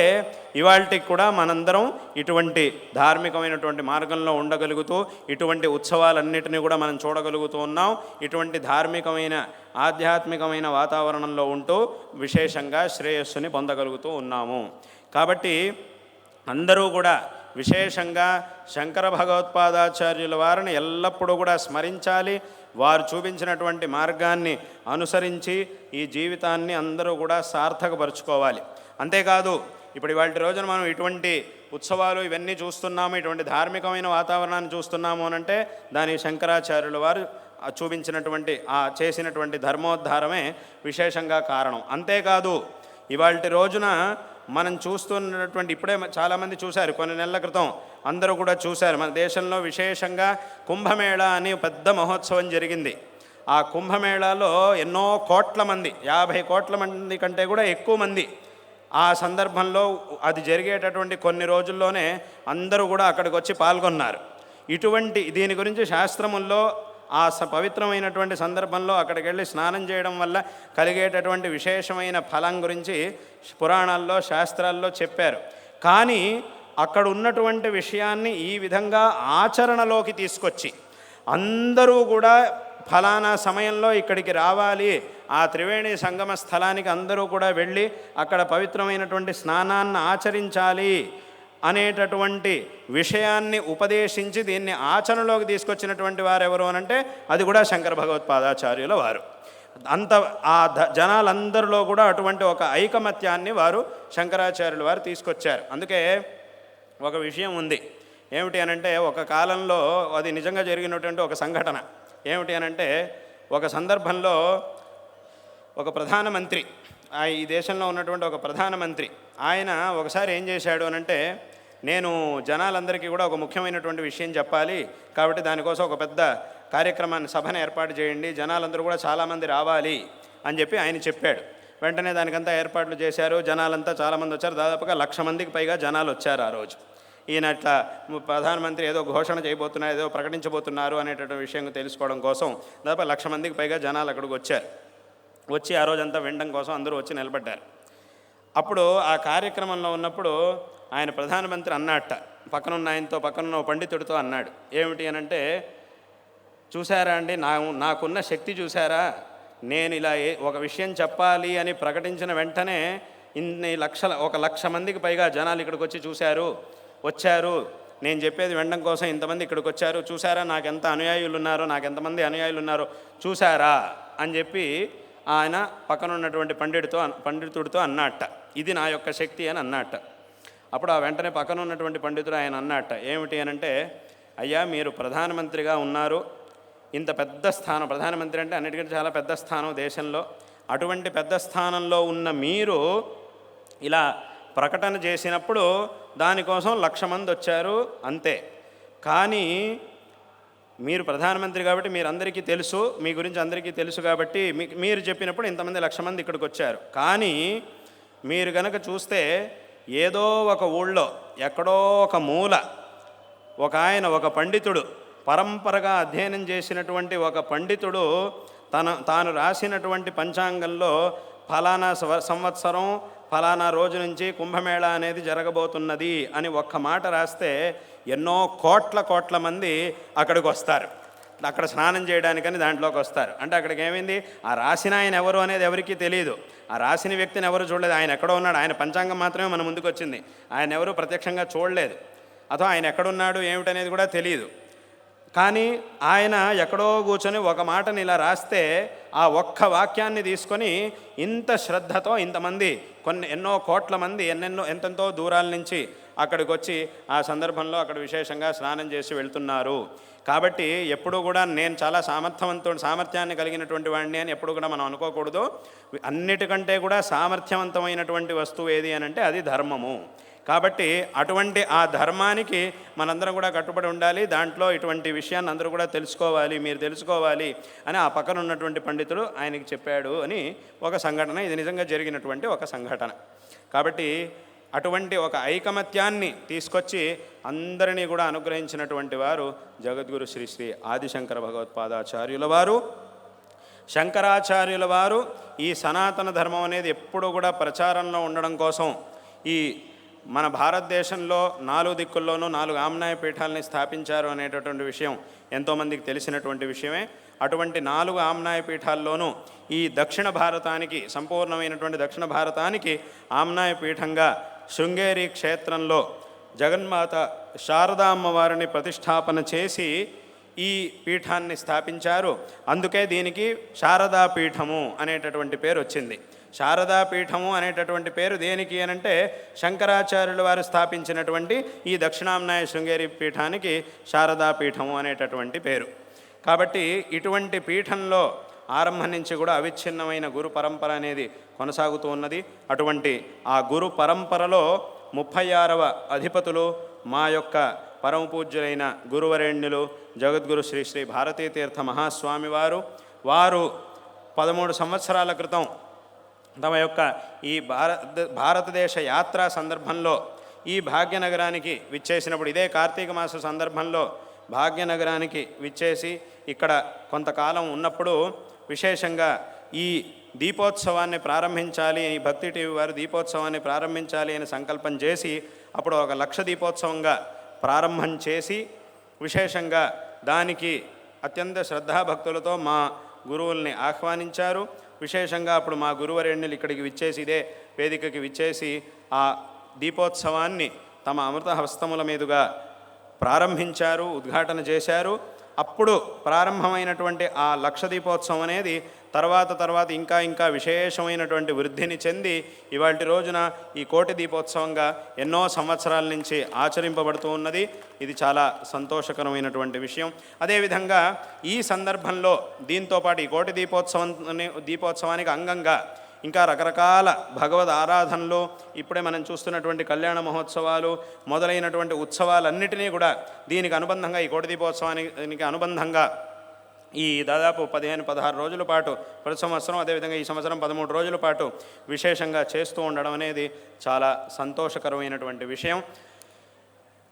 ఇవాళకి కూడా మనందరం ఇటువంటి ధార్మికమైనటువంటి మార్గంలో ఉండగలుగుతూ ఇటువంటి ఉత్సవాలన్నిటినీ కూడా మనం చూడగలుగుతూ ఉన్నాం. ఇటువంటి ధార్మికమైన ఆధ్యాత్మికమైన వాతావరణంలో ఉంటూ విశేషంగా శ్రేయస్సుని పొందగలుగుతూ ఉన్నాము. కాబట్టి అందరూ కూడా విశేషంగా శంకర భగవత్పాదాచార్యుల వారిని ఎల్లప్పుడూ కూడా స్మరించాలి. వారు చూపించినటువంటి మార్గాన్ని అనుసరించి ఈ జీవితాన్ని అందరూ కూడా సార్థకపరుచుకోవాలి. అంతేకాదు ఇప్పుడు ఇవాళ రోజున మనం ఇటువంటి ఉత్సవాలు ఇవన్నీ చూస్తున్నాము, ఇటువంటి ధార్మికమైన వాతావరణాన్ని చూస్తున్నాము అనంటే దానికి శంకరాచార్యుల వారు చూపించినటువంటి ఆ చేసినటువంటి ధర్మోద్ధారమే విశేషంగా కారణం. అంతేకాదు ఇవాళ రోజున మనం చూస్తున్నటువంటి ఇప్పుడే చాలామంది చూశారు, కొన్ని నెలల క్రితం అందరూ కూడా చూశారు, మన దేశంలో విశేషంగా కుంభమేళా అని పెద్ద మహోత్సవం జరిగింది. ఆ కుంభమేళాలో ఎన్నో కోట్ల మంది, 50 కోట్ల మంది కంటే కూడా ఎక్కువ మంది ఆ సందర్భంలో అది జరిగేటటువంటి కొన్ని రోజుల్లోనే అందరూ కూడా అక్కడికి వచ్చి పాల్గొన్నారు. ఇటువంటి దీని గురించి శాస్త్రముల్లో ఆ పవిత్రమైనటువంటి సందర్భంలో అక్కడికి వెళ్ళి స్నానం చేయడం వల్ల కలిగేటటువంటి విశేషమైన ఫలం గురించి పురాణాల్లో శాస్త్రాల్లో చెప్పారు. కానీ అక్కడ ఉన్నటువంటి విషయాన్ని ఈ విధంగా ఆచరణలోకి తీసుకొచ్చి అందరూ కూడా ఫలానా సమయంలో ఇక్కడికి రావాలి, ఆ త్రివేణి సంగమ స్థలానికి అందరూ కూడా వెళ్ళి అక్కడ పవిత్రమైనటువంటి స్నానాన్ని ఆచరించాలి అనేటటువంటి విషయాన్ని ఉపదేశించి దీన్ని ఆచరణలోకి తీసుకొచ్చినటువంటి వారు ఎవరు అనంటే అది కూడా శంకర భగవత్పాదాచార్యుల వారు. అంత ఆ జనాలందరిలో కూడా అటువంటి ఒక ఐకమత్యాన్ని వారు శంకరాచార్యుల వారు తీసుకొచ్చారు. అందుకే ఒక విషయం ఉంది, ఏమిటి అనంటే ఒక కాలంలో అది నిజంగా జరిగినటువంటి ఒక సంఘటన. ఏమిటి అనంటే ఒక సందర్భంలో ఒక ప్రధానమంత్రి, ఈ దేశంలో ఉన్నటువంటి ఒక ప్రధానమంత్రి ఆయన ఒకసారి ఏం చేశాడు అనంటే, నేను జనాలందరికీ కూడా ఒక ముఖ్యమైనటువంటి విషయం చెప్పాలి, కాబట్టి దానికోసం ఒక పెద్ద కార్యక్రమాన్ని సభను ఏర్పాటు చేయండి, జనాలందరూ కూడా చాలామంది రావాలి అని చెప్పి ఆయన చెప్పాడు. వెంటనే దానికంతా ఏర్పాట్లు చేశారు, జనాలంతా చాలామంది వచ్చారు, దాదాపుగా 1,00,000 మందికి పైగా జనాలు వచ్చారు ఆ రోజు. ఈయన అట్లా ప్రధానమంత్రి ఏదో ఘోషణ చేయబోతున్నారు, ఏదో ప్రకటించబోతున్నారు అనేటటువంటి విషయం తెలుసుకోవడం కోసం దాదాపు 1,00,000 మందికి పైగా జనాలు అక్కడికి వచ్చారు. వచ్చి ఆ రోజంతా వినడం కోసం అందరూ వచ్చి నిలబడ్డారు. అప్పుడు ఆ కార్యక్రమంలో ఉన్నప్పుడు ఆయన ప్రధానమంత్రి అన్నట్ట పక్కనున్న ఆయనతో, పక్కనున్న పండితుడితో అన్నాడు, ఏమిటి అనంటే, చూసారా అండి, నాకున్న శక్తి చూసారా, నేను ఇలా ఒక విషయం చెప్పాలి అని ప్రకటించిన వెంటనే ఇన్ని లక్షల 1,00,000 మందికి పైగా జనాలు ఇక్కడికి వచ్చి వచ్చారు, నేను చెప్పేది వినడం కోసం ఇంతమంది ఇక్కడికి వచ్చారు, చూసారా నాకెంత అనుయాయులు ఉన్నారో, నాకెంతమంది అనుయాయులు ఉన్నారో చూసారా అని చెప్పి ఆయన పక్కనున్నటువంటి పండితుడితో అన్నట్ట, ఇది నా యొక్క శక్తి అని అన్నట్ట. అప్పుడు ఆ వెంటనే పక్కన ఉన్నటువంటి పండితుడు ఆయన అన్నట్ట, ఏమిటి అనంటే, అయ్యా మీరు ప్రధానమంత్రిగా ఉన్నారు, ఇంత పెద్ద స్థానం, ప్రధానమంత్రి అంటే అన్నిటికంటే చాలా పెద్ద స్థానం దేశంలో, అటువంటి పెద్ద స్థానంలో ఉన్న మీరు ఇలా ప్రకటన చేసినప్పుడు దానికోసం 1,00,000 మంది వచ్చారు అంతే. కానీ మీరు ప్రధానమంత్రి కాబట్టి మీరందరికీ తెలుసు, మీ గురించి అందరికీ తెలుసు కాబట్టి మీరు చెప్పినప్పుడు ఇంతమంది 1,00,000 మంది ఇక్కడికి వచ్చారు. కానీ మీరు గనక చూస్తే ఏదో ఒక ఊళ్ళో ఎక్కడో ఒక మూల ఒక పండితుడు, పరంపరగా అధ్యయనం చేసినటువంటి ఒక పండితుడు తాను రాసినటువంటి పంచాంగంలో ఫలానా సంవత్సరం ఫలానా రోజు నుంచి కుంభమేళా అనేది జరగబోతున్నది అని ఒక్క మాట రాస్తే ఎన్నో కోట్ల మంది అక్కడికి వస్తారు, అక్కడ స్నానం చేయడానికని దాంట్లోకి వస్తారు. అంటే అక్కడికి ఏమైంది, ఆ రాసిన ఆయన ఎవరు అనేది ఎవరికీ తెలియదు, ఆ రాసిన వ్యక్తిని ఎవరు చూడలేదు. ఆయన ఎక్కడో ఉన్నాడు, ఆయన పంచాంగం మాత్రమే మన ముందుకు వచ్చింది, ఆయన ఎవరు ప్రత్యక్షంగా చూడలేదు, అథవా ఆయన ఎక్కడున్నాడు ఏమిటనేది కూడా తెలియదు. కానీ ఆయన ఎక్కడో కూర్చొని ఒక మాటని ఇలా రాస్తే ఆ ఒక్క వాక్యాన్ని తీసుకొని ఇంత శ్రద్ధతో ఇంతమంది ఎన్నో కోట్ల మంది ఎంతెంతో దూరాల నుంచి అక్కడికి వచ్చి ఆ సందర్భంలో అక్కడ విశేషంగా స్నానం చేసి వెళ్తున్నారు. కాబట్టి ఎప్పుడూ కూడా నేను చాలా సామర్థ్యాన్ని కలిగినటువంటి వాడిని అని ఎప్పుడు కూడా మనం అనుకోకూడదు. అన్నిటికంటే కూడా సామర్థ్యవంతమైనటువంటి వస్తువు ఏది అని అంటే అది ధర్మము. కాబట్టి అటువంటి ఆ ధర్మానికి మనందరం కూడా కట్టుబడి ఉండాలి. దాంట్లో ఇటువంటి విషయాన్ని అందరూ కూడా తెలుసుకోవాలి, మీరు తెలుసుకోవాలి అని ఆ పక్కన ఉన్నటువంటి పండితుడు ఆయనకి చెప్పాడు అని ఒక సంఘటన. ఇది నిజంగా జరిగినటువంటి ఒక సంఘటన. కాబట్టి అటువంటి ఒక ఐకమత్యాన్ని తీసుకొచ్చి అందరినీ కూడా అనుగ్రహించినటువంటి వారు జగద్గురు శ్రీ శ్రీ ఆదిశంకర భగవత్పాదాచార్యుల వారు. శంకరాచార్యుల వారు ఈ సనాతన ధర్మం అనేది ఎప్పుడూ కూడా ప్రచారంలో ఉండడం కోసం ఈ మన భారతదేశంలో 4 దిక్కుల్లోనూ 4 ఆమ్నాయ పీఠాలని స్థాపించారు అనేటటువంటి విషయం ఎంతోమందికి తెలిసినటువంటి విషయమే. అటువంటి 4 ఆమ్నాయ పీఠాల్లోనూ ఈ దక్షిణ భారతానికి, సంపూర్ణమైనటువంటి దక్షిణ భారతానికి ఆమ్నాయ పీఠంగా శృంగేరి క్షేత్రంలో జగన్మాత శారదా అమ్మవారిని ప్రతిష్టాపన చేసి ఈ పీఠాన్ని స్థాపించారు. అందుకే దీనికి శారదా పీఠము అనేటటువంటి పేరు వచ్చింది. శారదా పీఠము అనేటటువంటి పేరు దేనికి అనంటే శంకరాచార్యుల వారు స్థాపించినటువంటి ఈ దక్షిణామ్నాయ శృంగేరి పీఠానికి శారదా పీఠము అనేటటువంటి పేరు. కాబట్టి ఇటువంటి పీఠంలో ఆరంభం నుంచి కూడా అవిచ్ఛిన్నమైన గురు పరంపర అనేది కొనసాగుతూ ఉన్నది. అటువంటి ఆ గురు పరంపరలో 36వ అధిపతులు మా యొక్క పరమ పూజ్యులైన గురువరేణ్యులు జగద్గురు శ్రీ శ్రీ భారతీతీర్థ మహాస్వామి వారు 13 సంవత్సరాల క్రితం తమ యొక్క ఈ భారతదేశ యాత్రా సందర్భంలో ఈ భాగ్యనగరానికి విచ్చేసినప్పుడు, ఇదే కార్తీక మాస సందర్భంలో భాగ్యనగరానికి విచ్చేసి ఇక్కడ కొంతకాలం ఉన్నప్పుడు విశేషంగా ఈ దీపోత్సవాన్ని ప్రారంభించాలి, ఈ భక్తి టీవీ వారు దీపోత్సవాన్ని ప్రారంభించాలి అని సంకల్పం చేసి అప్పుడు 1,00,000 దీపోత్సవంగా ప్రారంభం చేసి విశేషంగా దానికి అత్యంత శ్రద్ధాభక్తులతో మా గురువుల్ని ఆహ్వానించారు. విశేషంగా అప్పుడు మా గురువరేణ్యులు ఇక్కడికి విచ్చేసి, ఇదే వేదికకి విచ్చేసి ఆ దీపోత్సవాన్ని తమ అమృత హస్తముల మీదుగా ప్రారంభించారు, ఉద్ఘాటన చేశారు. అప్పుడు ప్రారంభమైనటువంటి ఆ 1,00,000 దీపోత్సవం అనేది తర్వాత ఇంకా విశేషమైనటువంటి వృద్ధిని చెంది ఇవాల్టి రోజున ఈ 1,00,000 దీపోత్సవంగా ఎన్నో సంవత్సరాల నుంచి ఆచరింపబడుతూ ఉన్నది. ఇది చాలా సంతోషకరమైనటువంటి విషయం. అదేవిధంగా ఈ సందర్భంలో దీంతోపాటు ఈ 1,00,000 దీపోత్సవానికి అంగంగా ఇంకా రకరకాల భగవద్ ఆరాధనలు, ఇప్పుడే మనం చూస్తున్నటువంటి కళ్యాణ మహోత్సవాలు మొదలైనటువంటి ఉత్సవాలన్నిటినీ కూడా దీనికి అనుబంధంగా ఈ 1,00,000 దీపోత్సవానికి అనుబంధంగా ఈ దాదాపు 15-16 రోజుల పాటు ప్రతి సంవత్సరం, అదేవిధంగా ఈ సంవత్సరం 13 రోజుల పాటు విశేషంగా చేస్తూ ఉండడం అనేది చాలా సంతోషకరమైనటువంటి విషయం.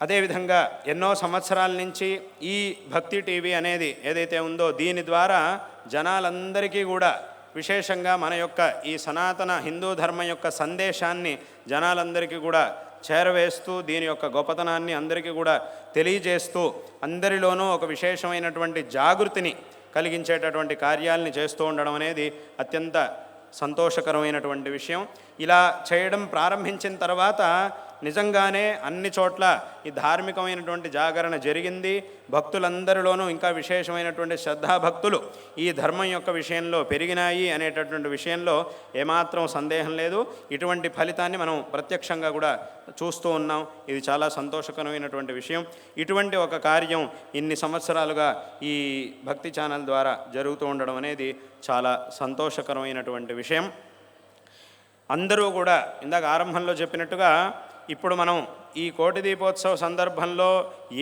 అదేవిధంగా ఎన్నో సంవత్సరాల నుంచి ఈ భక్తి టీవీ అనేది ఏదైతే ఉందో దీని ద్వారా జనాలందరికీ కూడా విశేషంగా మన యొక్క ఈ సనాతన హిందూ ధర్మం యొక్క సందేశాన్ని జనాలందరికీ కూడా చేరవేస్తూ దీని యొక్క గొప్పతనాన్ని అందరికీ కూడా తెలియజేస్తూ అందరిలోనూ ఒక విశేషమైనటువంటి జాగృతిని కలిగించేటటువంటి కార్యాలని చేస్తూ ఉండడం అనేది అత్యంత సంతోషకరమైనటువంటి విషయం. ఇలా చేయడం ప్రారంభించిన తర్వాత నిజంగానే అన్ని చోట్ల ఈ ధార్మికమైనటువంటి జాగరణ జరిగింది. భక్తులందరిలోనూ ఇంకా విశేషమైనటువంటి శ్రద్ధాభక్తులు ఈ ధర్మం యొక్క విషయంలో పెరిగినాయి అనేటటువంటి విషయంలో ఏమాత్రం సందేహం లేదు. ఇటువంటి ఫలితాన్ని మనం ప్రత్యక్షంగా కూడా చూస్తూ ఉన్నాం. ఇది చాలా సంతోషకరమైనటువంటి విషయం. ఇటువంటి ఒక కార్యం ఇన్ని సంవత్సరాలుగా ఈ భక్తి ఛానల్ ద్వారా జరుగుతూ ఉండడం అనేది చాలా సంతోషకరమైనటువంటి విషయం. అందరూ కూడా ఇందాక ఆరంభంలో చెప్పినట్టుగా ఇప్పుడు మనం ఈ కోటి దీపోత్సవ సందర్భంలో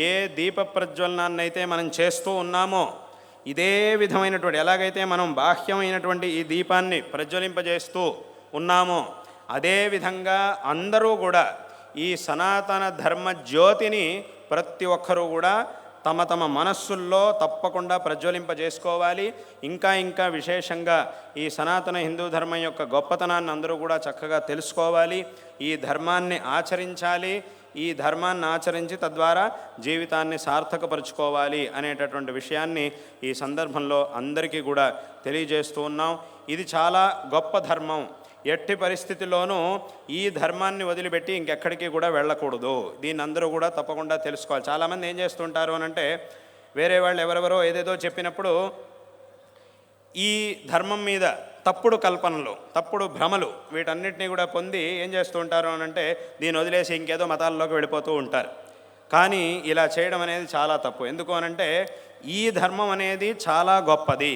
ఏ దీప ప్రజ్వలనాన్ని అయితే మనం చేస్తూ ఉన్నామో ఇదే విధమైనటువంటి ఎలాగైతే మనం బాహ్యమైనటువంటి ఈ దీపాన్ని ప్రజ్వలింపజేస్తూ ఉన్నామో అదేవిధంగా అందరూ కూడా ఈ సనాతన ధర్మ జ్యోతిని ప్రతి ఒక్కరూ కూడా తమ తమ మనస్సుల్లో తప్పకుండా ప్రజ్వలింపజేసుకోవాలి. ఇంకా ఇంకా విశేషంగా ఈ సనాతన హిందూ ధర్మం యొక్క గొప్పతనాన్ని అందరూ కూడా చక్కగా తెలుసుకోవాలి. ఈ ధర్మాన్ని ఆచరించాలి. ఈ ధర్మాన్ని ఆచరించి తద్వారా జీవితాన్ని సార్థకపరుచుకోవాలి అనేటటువంటి విషయాన్ని ఈ సందర్భంలో అందరికీ కూడా తెలియజేస్తూ ఉన్నాం. ఇది చాలా గొప్ప ధర్మం. ఎట్టి పరిస్థితిలోనూ ఈ ధర్మాన్ని వదిలిపెట్టి ఇంకెక్కడికి కూడా వెళ్ళకూడదు. దీన్ని అందరూ కూడా తప్పకుండా తెలుసుకోవాలి. చాలామంది ఏం చేస్తుంటారు అని అంటే వేరే వాళ్ళు ఎవరెవరో ఏదేదో చెప్పినప్పుడు ఈ ధర్మం మీద తప్పుడు కల్పనలు, తప్పుడు భ్రమలు వీటన్నిటినీ కూడా పొంది ఏం చేస్తూ ఉంటారు అని అంటే దీన్ని వదిలేసి ఇంకేదో మతాల్లోకి వెళ్ళిపోతూ ఉంటారు. కానీ ఇలా చేయడం అనేది చాలా తప్పు. ఎందుకు అనంటే ఈ ధర్మం అనేది చాలా గొప్పది.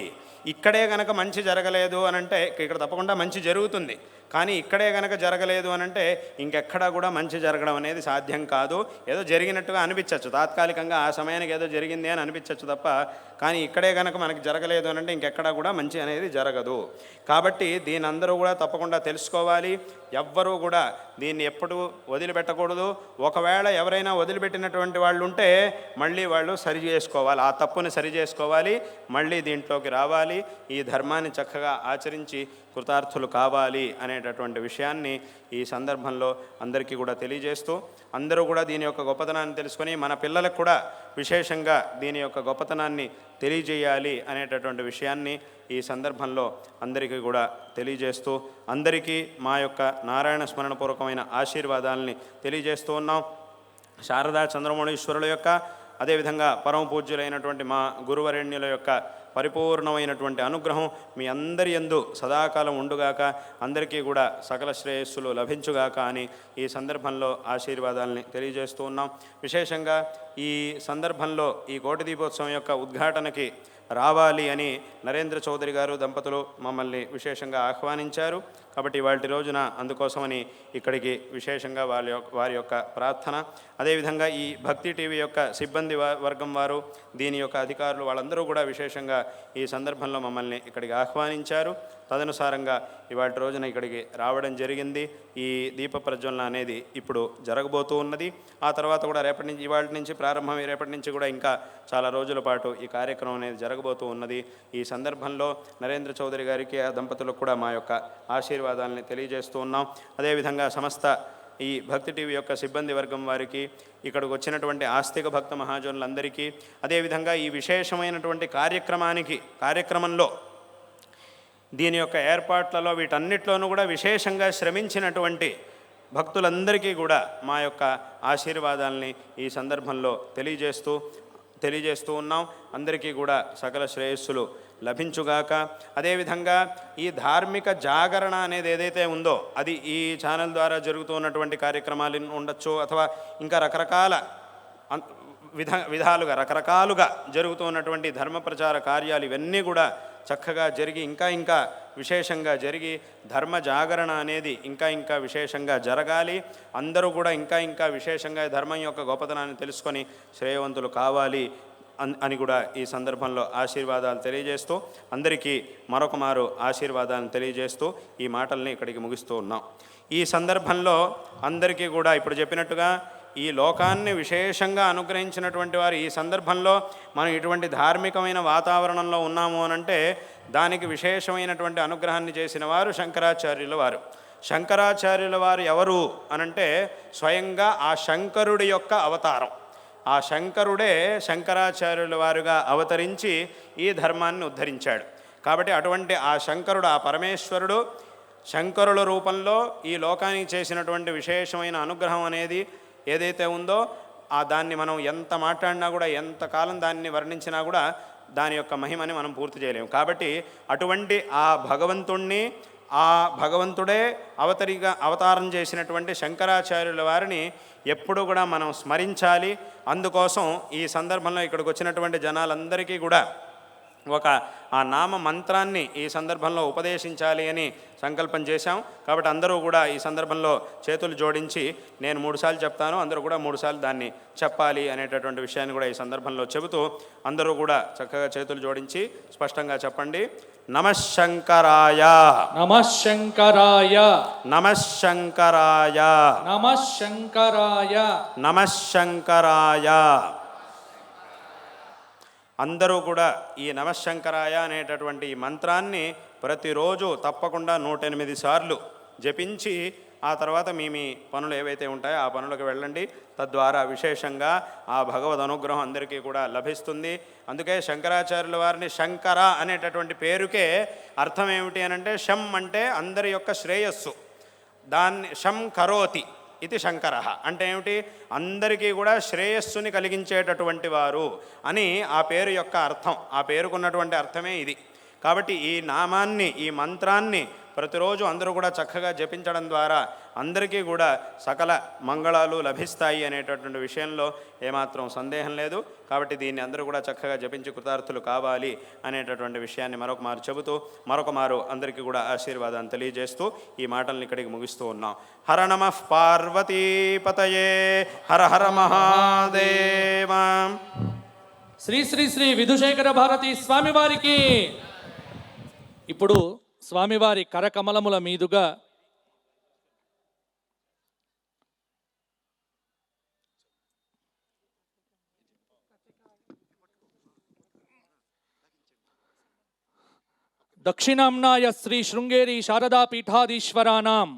ఇక్కడే కనుక మంచి జరగలేదు అనంటే ఇక్కడ తప్పకుండా మంచి జరుగుతుంది. కానీ ఇక్కడే కనుక జరగలేదు అనంటే ఇంకెక్కడా కూడా మంచి జరగడం అనేది సాధ్యం కాదు. ఏదో జరిగినట్టుగా అనిపించవచ్చు, తాత్కాలికంగా ఆ సమయానికి ఏదో జరిగింది అని అనిపించవచ్చు తప్ప, కానీ ఇక్కడే కనుక మనకి జరగలేదు అనంటే ఇంకెక్కడా కూడా మంచి అనేది జరగదు. కాబట్టి దీని అందరూ కూడా తప్పకుండా తెలుసుకోవాలి. ఎవ్వరూ కూడా దీన్ని ఎప్పుడు వదిలిపెట్టకూడదు. ఒకవేళ ఎవరైనా వదిలిపెట్టినటువంటి వాళ్ళు ఉంటే మళ్ళీ వాళ్ళు సరి చేసుకోవాలి, ఆ తప్పుని సరి చేసుకోవాలి, మళ్ళీ దీంట్లోకి రావాలి, ఈ ధర్మాన్ని చక్కగా ఆచరించి కృతార్థులు కావాలి అనేటటువంటి విషయాన్ని ఈ సందర్భంలో అందరికీ కూడా తెలియజేస్తూ అందరూ కూడా దీని యొక్క గొప్పతనాన్ని తెలుసుకొని మన పిల్లలకు కూడా విశేషంగా దీని యొక్క గొప్పతనాన్ని తెలియజేయాలి అనేటటువంటి విషయాన్ని ఈ సందర్భంలో అందరికీ కూడా తెలియజేస్తూ అందరికీ మా యొక్క నారాయణ స్మరణపూర్వకమైన ఆశీర్వాదాలని తెలియజేస్తూ ఉన్నాం. శారదా చంద్రమౌళీశ్వరుల యొక్క అదేవిధంగా పరమ పూజ్యులైనటువంటి మా గురువరేణ్యుల యొక్క పరిపూర్ణమైనటువంటి అనుగ్రహం మీ అందరి యందు సదాకాలం ఉండుగాక, అందరికీ కూడా సకల శ్రేయస్సులు లభించుగాక అని ఈ సందర్భంలో ఆశీర్వాదాలని తెలియజేస్తూ ఉన్నాం. విశేషంగా ఈ సందర్భంలో ఈ కోటి దీపోత్సవం యొక్క ఉద్ఘాటనకి రావాలి అని నరేంద్ర చౌదరి గారు దంపతులు మమ్మల్ని విశేషంగా ఆహ్వానించారు. కాబట్టి వాటి రోజున అందుకోసమని ఇక్కడికి విశేషంగా వారి యొక్క ప్రార్థన, అదేవిధంగా ఈ భక్తి టీవీ యొక్క సిబ్బంది వర్గం వారు, దీని యొక్క అధికారులు వాళ్ళందరూ కూడా విశేషంగా ఈ సందర్భంలో మమ్మల్ని ఇక్కడికి ఆహ్వానించారు. తదనుసారంగా ఇవాటి రోజున ఇక్కడికి రావడం జరిగింది. ఈ దీప ప్రజ్వలన అనేది ఇప్పుడు జరగబోతూ ఉన్నది. ఆ తర్వాత కూడా రేపటి నుంచి ఇవాళ నుంచి ప్రారంభం రేపటి నుంచి కూడా ఇంకా చాలా రోజుల పాటు ఈ కార్యక్రమం అనేది జరగబోతూ ఉన్నది. ఈ సందర్భంలో నరేంద్ర చౌదరి గారికి ఆ దంపతులకు కూడా మా యొక్క ఆశీర్వాదాలని తెలియజేస్తూ ఉన్నాం. అదేవిధంగా సమస్త ఈ భక్తి టీవీ యొక్క సిబ్బంది వర్గం వారికి, ఇక్కడికి వచ్చినటువంటి ఆస్తిక భక్త మహాజనులందరికీ, అదేవిధంగా ఈ విశేషమైనటువంటి కార్యక్రమంలో దీని యొక్క ఏర్పాట్లలో వీటన్నిటిలోనూ కూడా విశేషంగా శ్రమించినటువంటి భక్తులందరికీ కూడా మా యొక్క ఆశీర్వాదాలని ఈ సందర్భంలో తెలియజేస్తూ ఉన్నాం. అందరికీ కూడా సకల శ్రేయస్సులు లభించుగాక. అదేవిధంగా ఈ ధార్మిక జాగరణ అనేది ఏదైతే ఉందో అది ఈ ఛానల్ ద్వారా జరుగుతూ ఉన్నటువంటి కార్యక్రమాలు ఉండొచ్చు, అథవా ఇంకా రకరకాల రకరకాలుగా జరుగుతూ ఉన్నటువంటి ధర్మ ప్రచార కార్యాలు ఇవన్నీ కూడా చక్కగా జరిగి ఇంకా విశేషంగా జరిగి ధర్మ జాగరణ అనేది ఇంకా విశేషంగా జరగాలి. అందరూ కూడా ఇంకా విశేషంగా ధర్మం యొక్క గొప్పతనాన్ని తెలుసుకొని శ్రేయవంతులు కావాలి అని కూడా ఈ సందర్భంలో ఆశీర్వాదాలు తెలియజేస్తూ అందరికీ మరొక మారు ఆశీర్వాదాలను తెలియజేస్తూ ఈ మాటల్ని ఇక్కడికి ముగిస్తూ ఉన్నాం. ఈ సందర్భంలో అందరికీ కూడా ఇప్పుడు చెప్పినట్టుగా ఈ లోకాన్ని విశేషంగా అనుగ్రహించినటువంటి వారు ఈ సందర్భంలో మనం ఇటువంటి ధార్మికమైన వాతావరణంలో ఉన్నాము అనంటే దానికి విశేషమైనటువంటి అనుగ్రహాన్ని చేసిన వారు శంకరాచార్యుల వారు. శంకరాచార్యుల వారు ఎవరు అనంటే స్వయంగా ఆ శంకరుడి యొక్క అవతారం. ఆ శంకరుడే శంకరాచార్యుల వారుగా అవతరించి ఈ ధర్మాన్ని ఉద్ధరించాడు. కాబట్టి అటువంటి ఆ శంకరుడు, ఆ పరమేశ్వరుడు శంకరుల రూపంలో ఈ లోకానికి చేసినటువంటి విశేషమైన అనుగ్రహం అనేది ఏదైతే ఉందో దాన్ని మనం ఎంత మాట్లాడినా కూడా, ఎంత కాలం దాన్ని వర్ణించినా కూడా దాని యొక్క మహిమని మనం పూర్తి చేయలేము. కాబట్టి అటువంటి ఆ భగవంతుణ్ణి, ఆ భగవంతుడే అవతారం చేసినటువంటి శంకరాచార్యుల వారిని ఎప్పుడు కూడా మనం స్మరించాలి. అందుకోసం ఈ సందర్భంలో ఇక్కడికి వచ్చినటువంటి జనాలందరికీ కూడా ఆ నామ మంత్రాన్ని ఈ సందర్భంలో ఉపదేశించాలి అని సంకల్పం చేశాం. కాబట్టి అందరూ కూడా ఈ సందర్భంలో చేతులు జోడించి నేను 3 సార్లు చెప్తాను, అందరూ కూడా 3 సార్లు దాన్ని చెప్పాలి అనేటటువంటి విషయాన్ని కూడా ఈ సందర్భంలో చెబుతూ అందరూ కూడా చక్కగా చేతులు జోడించి స్పష్టంగా చెప్పండి. నమః శంకరాయ, నమః శంకరాయ, నమః శంకరాయ, నమః శంకరాయ, నమః శంకరాయ. అందరూ కూడా ఈ నమఃశంకరాయ అనేటటువంటి ఈ మంత్రాన్ని ప్రతిరోజు తప్పకుండా 108 సార్లు జపించి ఆ తర్వాత మీ పనులు ఏవైతే ఉంటాయో ఆ పనులకు వెళ్ళండి. తద్వారా విశేషంగా ఆ భగవద్ అనుగ్రహం అందరికీ కూడా లభిస్తుంది. అందుకే శంకరాచార్యుల వారిని శంకర అనేటటువంటి పేరుకే అర్థం ఏమిటి అనంటే, శం అంటే అందరి యొక్క శ్రేయస్సు, దాన్ని శం కరోతి ఇది శంకర అంటే ఏమిటి, అందరికీ కూడా శ్రేయస్సుని కలిగించేటటువంటి వారు అని ఆ పేరు యొక్క అర్థం. ఆ పేరుకున్నటువంటి అర్థమే ఇది. కాబట్టి ఈ నామాన్ని, ఈ మంత్రాన్ని ప్రతిరోజు అందరూ కూడా చక్కగా జపించడం ద్వారా అందరికీ కూడా సకల మంగళాలు లభిస్తాయి అనేటటువంటి విషయంలో ఏమాత్రం సందేహం లేదు. కాబట్టి దీన్ని అందరూ కూడా చక్కగా జపించి కృతార్థులు కావాలి అనేటటువంటి విషయాన్ని మరొక మారు చెబుతూ మరొక మారు అందరికీ కూడా ఆశీర్వాదాన్ని తెలియజేస్తూ ఈ మాటలను ఇక్కడికి ముగిస్తూ ఉన్నాం. హర నమః పార్వతీపతయే, హర హర మహాదేవ. శ్రీ శ్రీ శ్రీ విధుశేఖర భారతి స్వామివారికి. ఇప్పుడు స్వామివారి కరకమలముల మీదుగా దక్షిణాంనాయ శ్రీ శృంగేరి శారదా పీఠాధీశ్వరానాం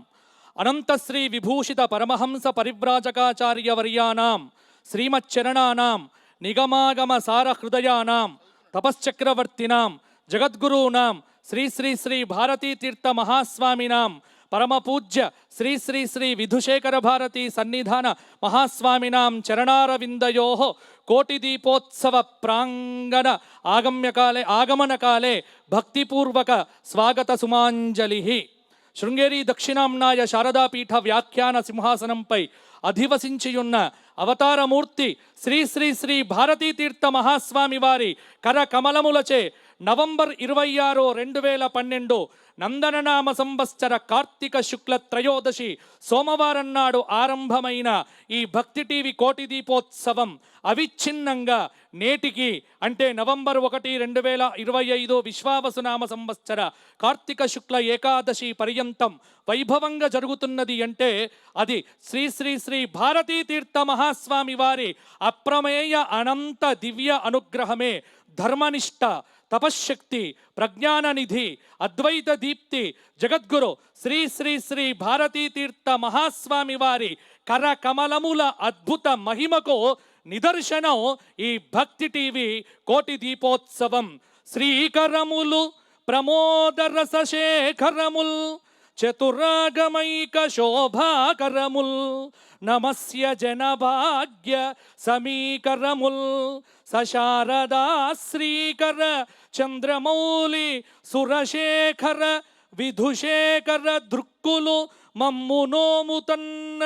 అనంతశ్రీ విభూషిత పరమహంస పరివ్రాజకాచార్యవర్యానాం శ్రీమచ్చరణానాం నిగమాగమ సార హృదయానాం తపశ్చక్రవర్తినాం జగద్గురూనాం శ్రీ శ్రీ శ్రీ భారతీ తీర్థ మహాస్వామినాం పరమపూజ్య శ్రీ శ్రీ శ్రీ విధుశేఖర భారతీ సన్నిధాన మహాస్వామినాం చరణారవిందయో కోటి దీపోత్సవ ప్రాంగణ ఆగమనకాలే భక్తిపూర్వక స్వాగత సుమాంజలి. శృంగేరి దక్షిణాంనాయ శారదాపీఠ వ్యాఖ్యాన సింహాసనంపై అధివసించియున్న అవతారమూర్తి శ్రీ శ్రీ శ్రీ భారతీ తీర్థ మహాస్వామి వారి కర కమలములచే నవంబర్ 26, 2012 నందననామ సంవత్సర కార్తీక శుక్ల త్రయోదశి సోమవారం నాడు ఆరంభమైన ఈ భక్తి టీవీ కోటి దీపోత్సవం అవిచ్ఛిన్నంగా నేటికి అంటే నవంబర్ 1, 2025 విశ్వావసునామ సంవత్సర కార్తీక శుక్ల ఏకాదశి పర్యంతం వైభవంగా జరుగుతున్నది. అంటే అది శ్రీ శ్రీ శ్రీ భారతీ తీర్థ మహాస్వామి వారి అప్రమేయ అనంత దివ్య అనుగ్రహమే ధర్మనిష్ట, తపశ్శక్తి, ప్రజ్ఞాననిధి, అద్వైత దీప్తి జగద్గురు శ్రీ శ్రీ శ్రీ భారతీ తీర్థ మహాస్వామి వారి కర కమలముల అద్భుత మహిమకు నిదర్శనం ఈ భక్తి టీవీ కోటి దీపోత్సవం. శ్రీకరములు ప్రమోదరస శేఖరముల్ చతురాగమైక శోభాకరముల్ నమస్య జనభాగ్య సమీకరముల్ సశారదా శ్రీకర చంద్రమౌళి సురశేఖర విధుశేఖర దృక్కులు మమ్ము నోముతన్న.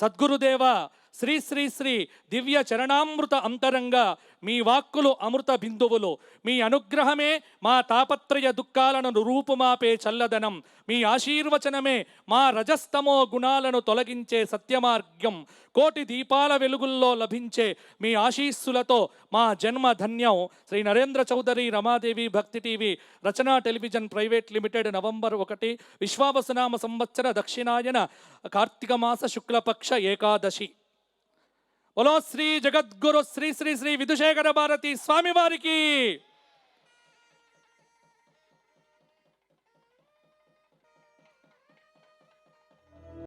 సద్గురుదేవ శ్రీ శ్రీ శ్రీ దివ్య చరణామృత అంతరంగా మీ వాక్కులు అమృత బిందువులు. మీ అనుగ్రహమే మా తాపత్రయ దుఃఖాలను రూపుమాపే చల్లదనం. మీ ఆశీర్వచనమే మా రజస్తమో గుణాలను తొలగించే సత్యమార్గం. కోటి దీపాల వెలుగుల్లో లభించే మీ ఆశీస్సులతో మా జన్మ ధన్యం. శ్రీ నరేంద్ర చౌదరి రమాదేవి భక్తి టీవీ రచనా టెలివిజన్ ప్రైవేట్ లిమిటెడ్ నవంబర్ 1 విశ్వావసునామ సంవత్సర దక్షిణాయన కార్తీక మాస శుక్లపక్ష ఏకాదశి. బలో శ్రీ జగద్గురు శ్రీ శ్రీ శ్రీ విధుశేఖర భారతి స్వామివారికి.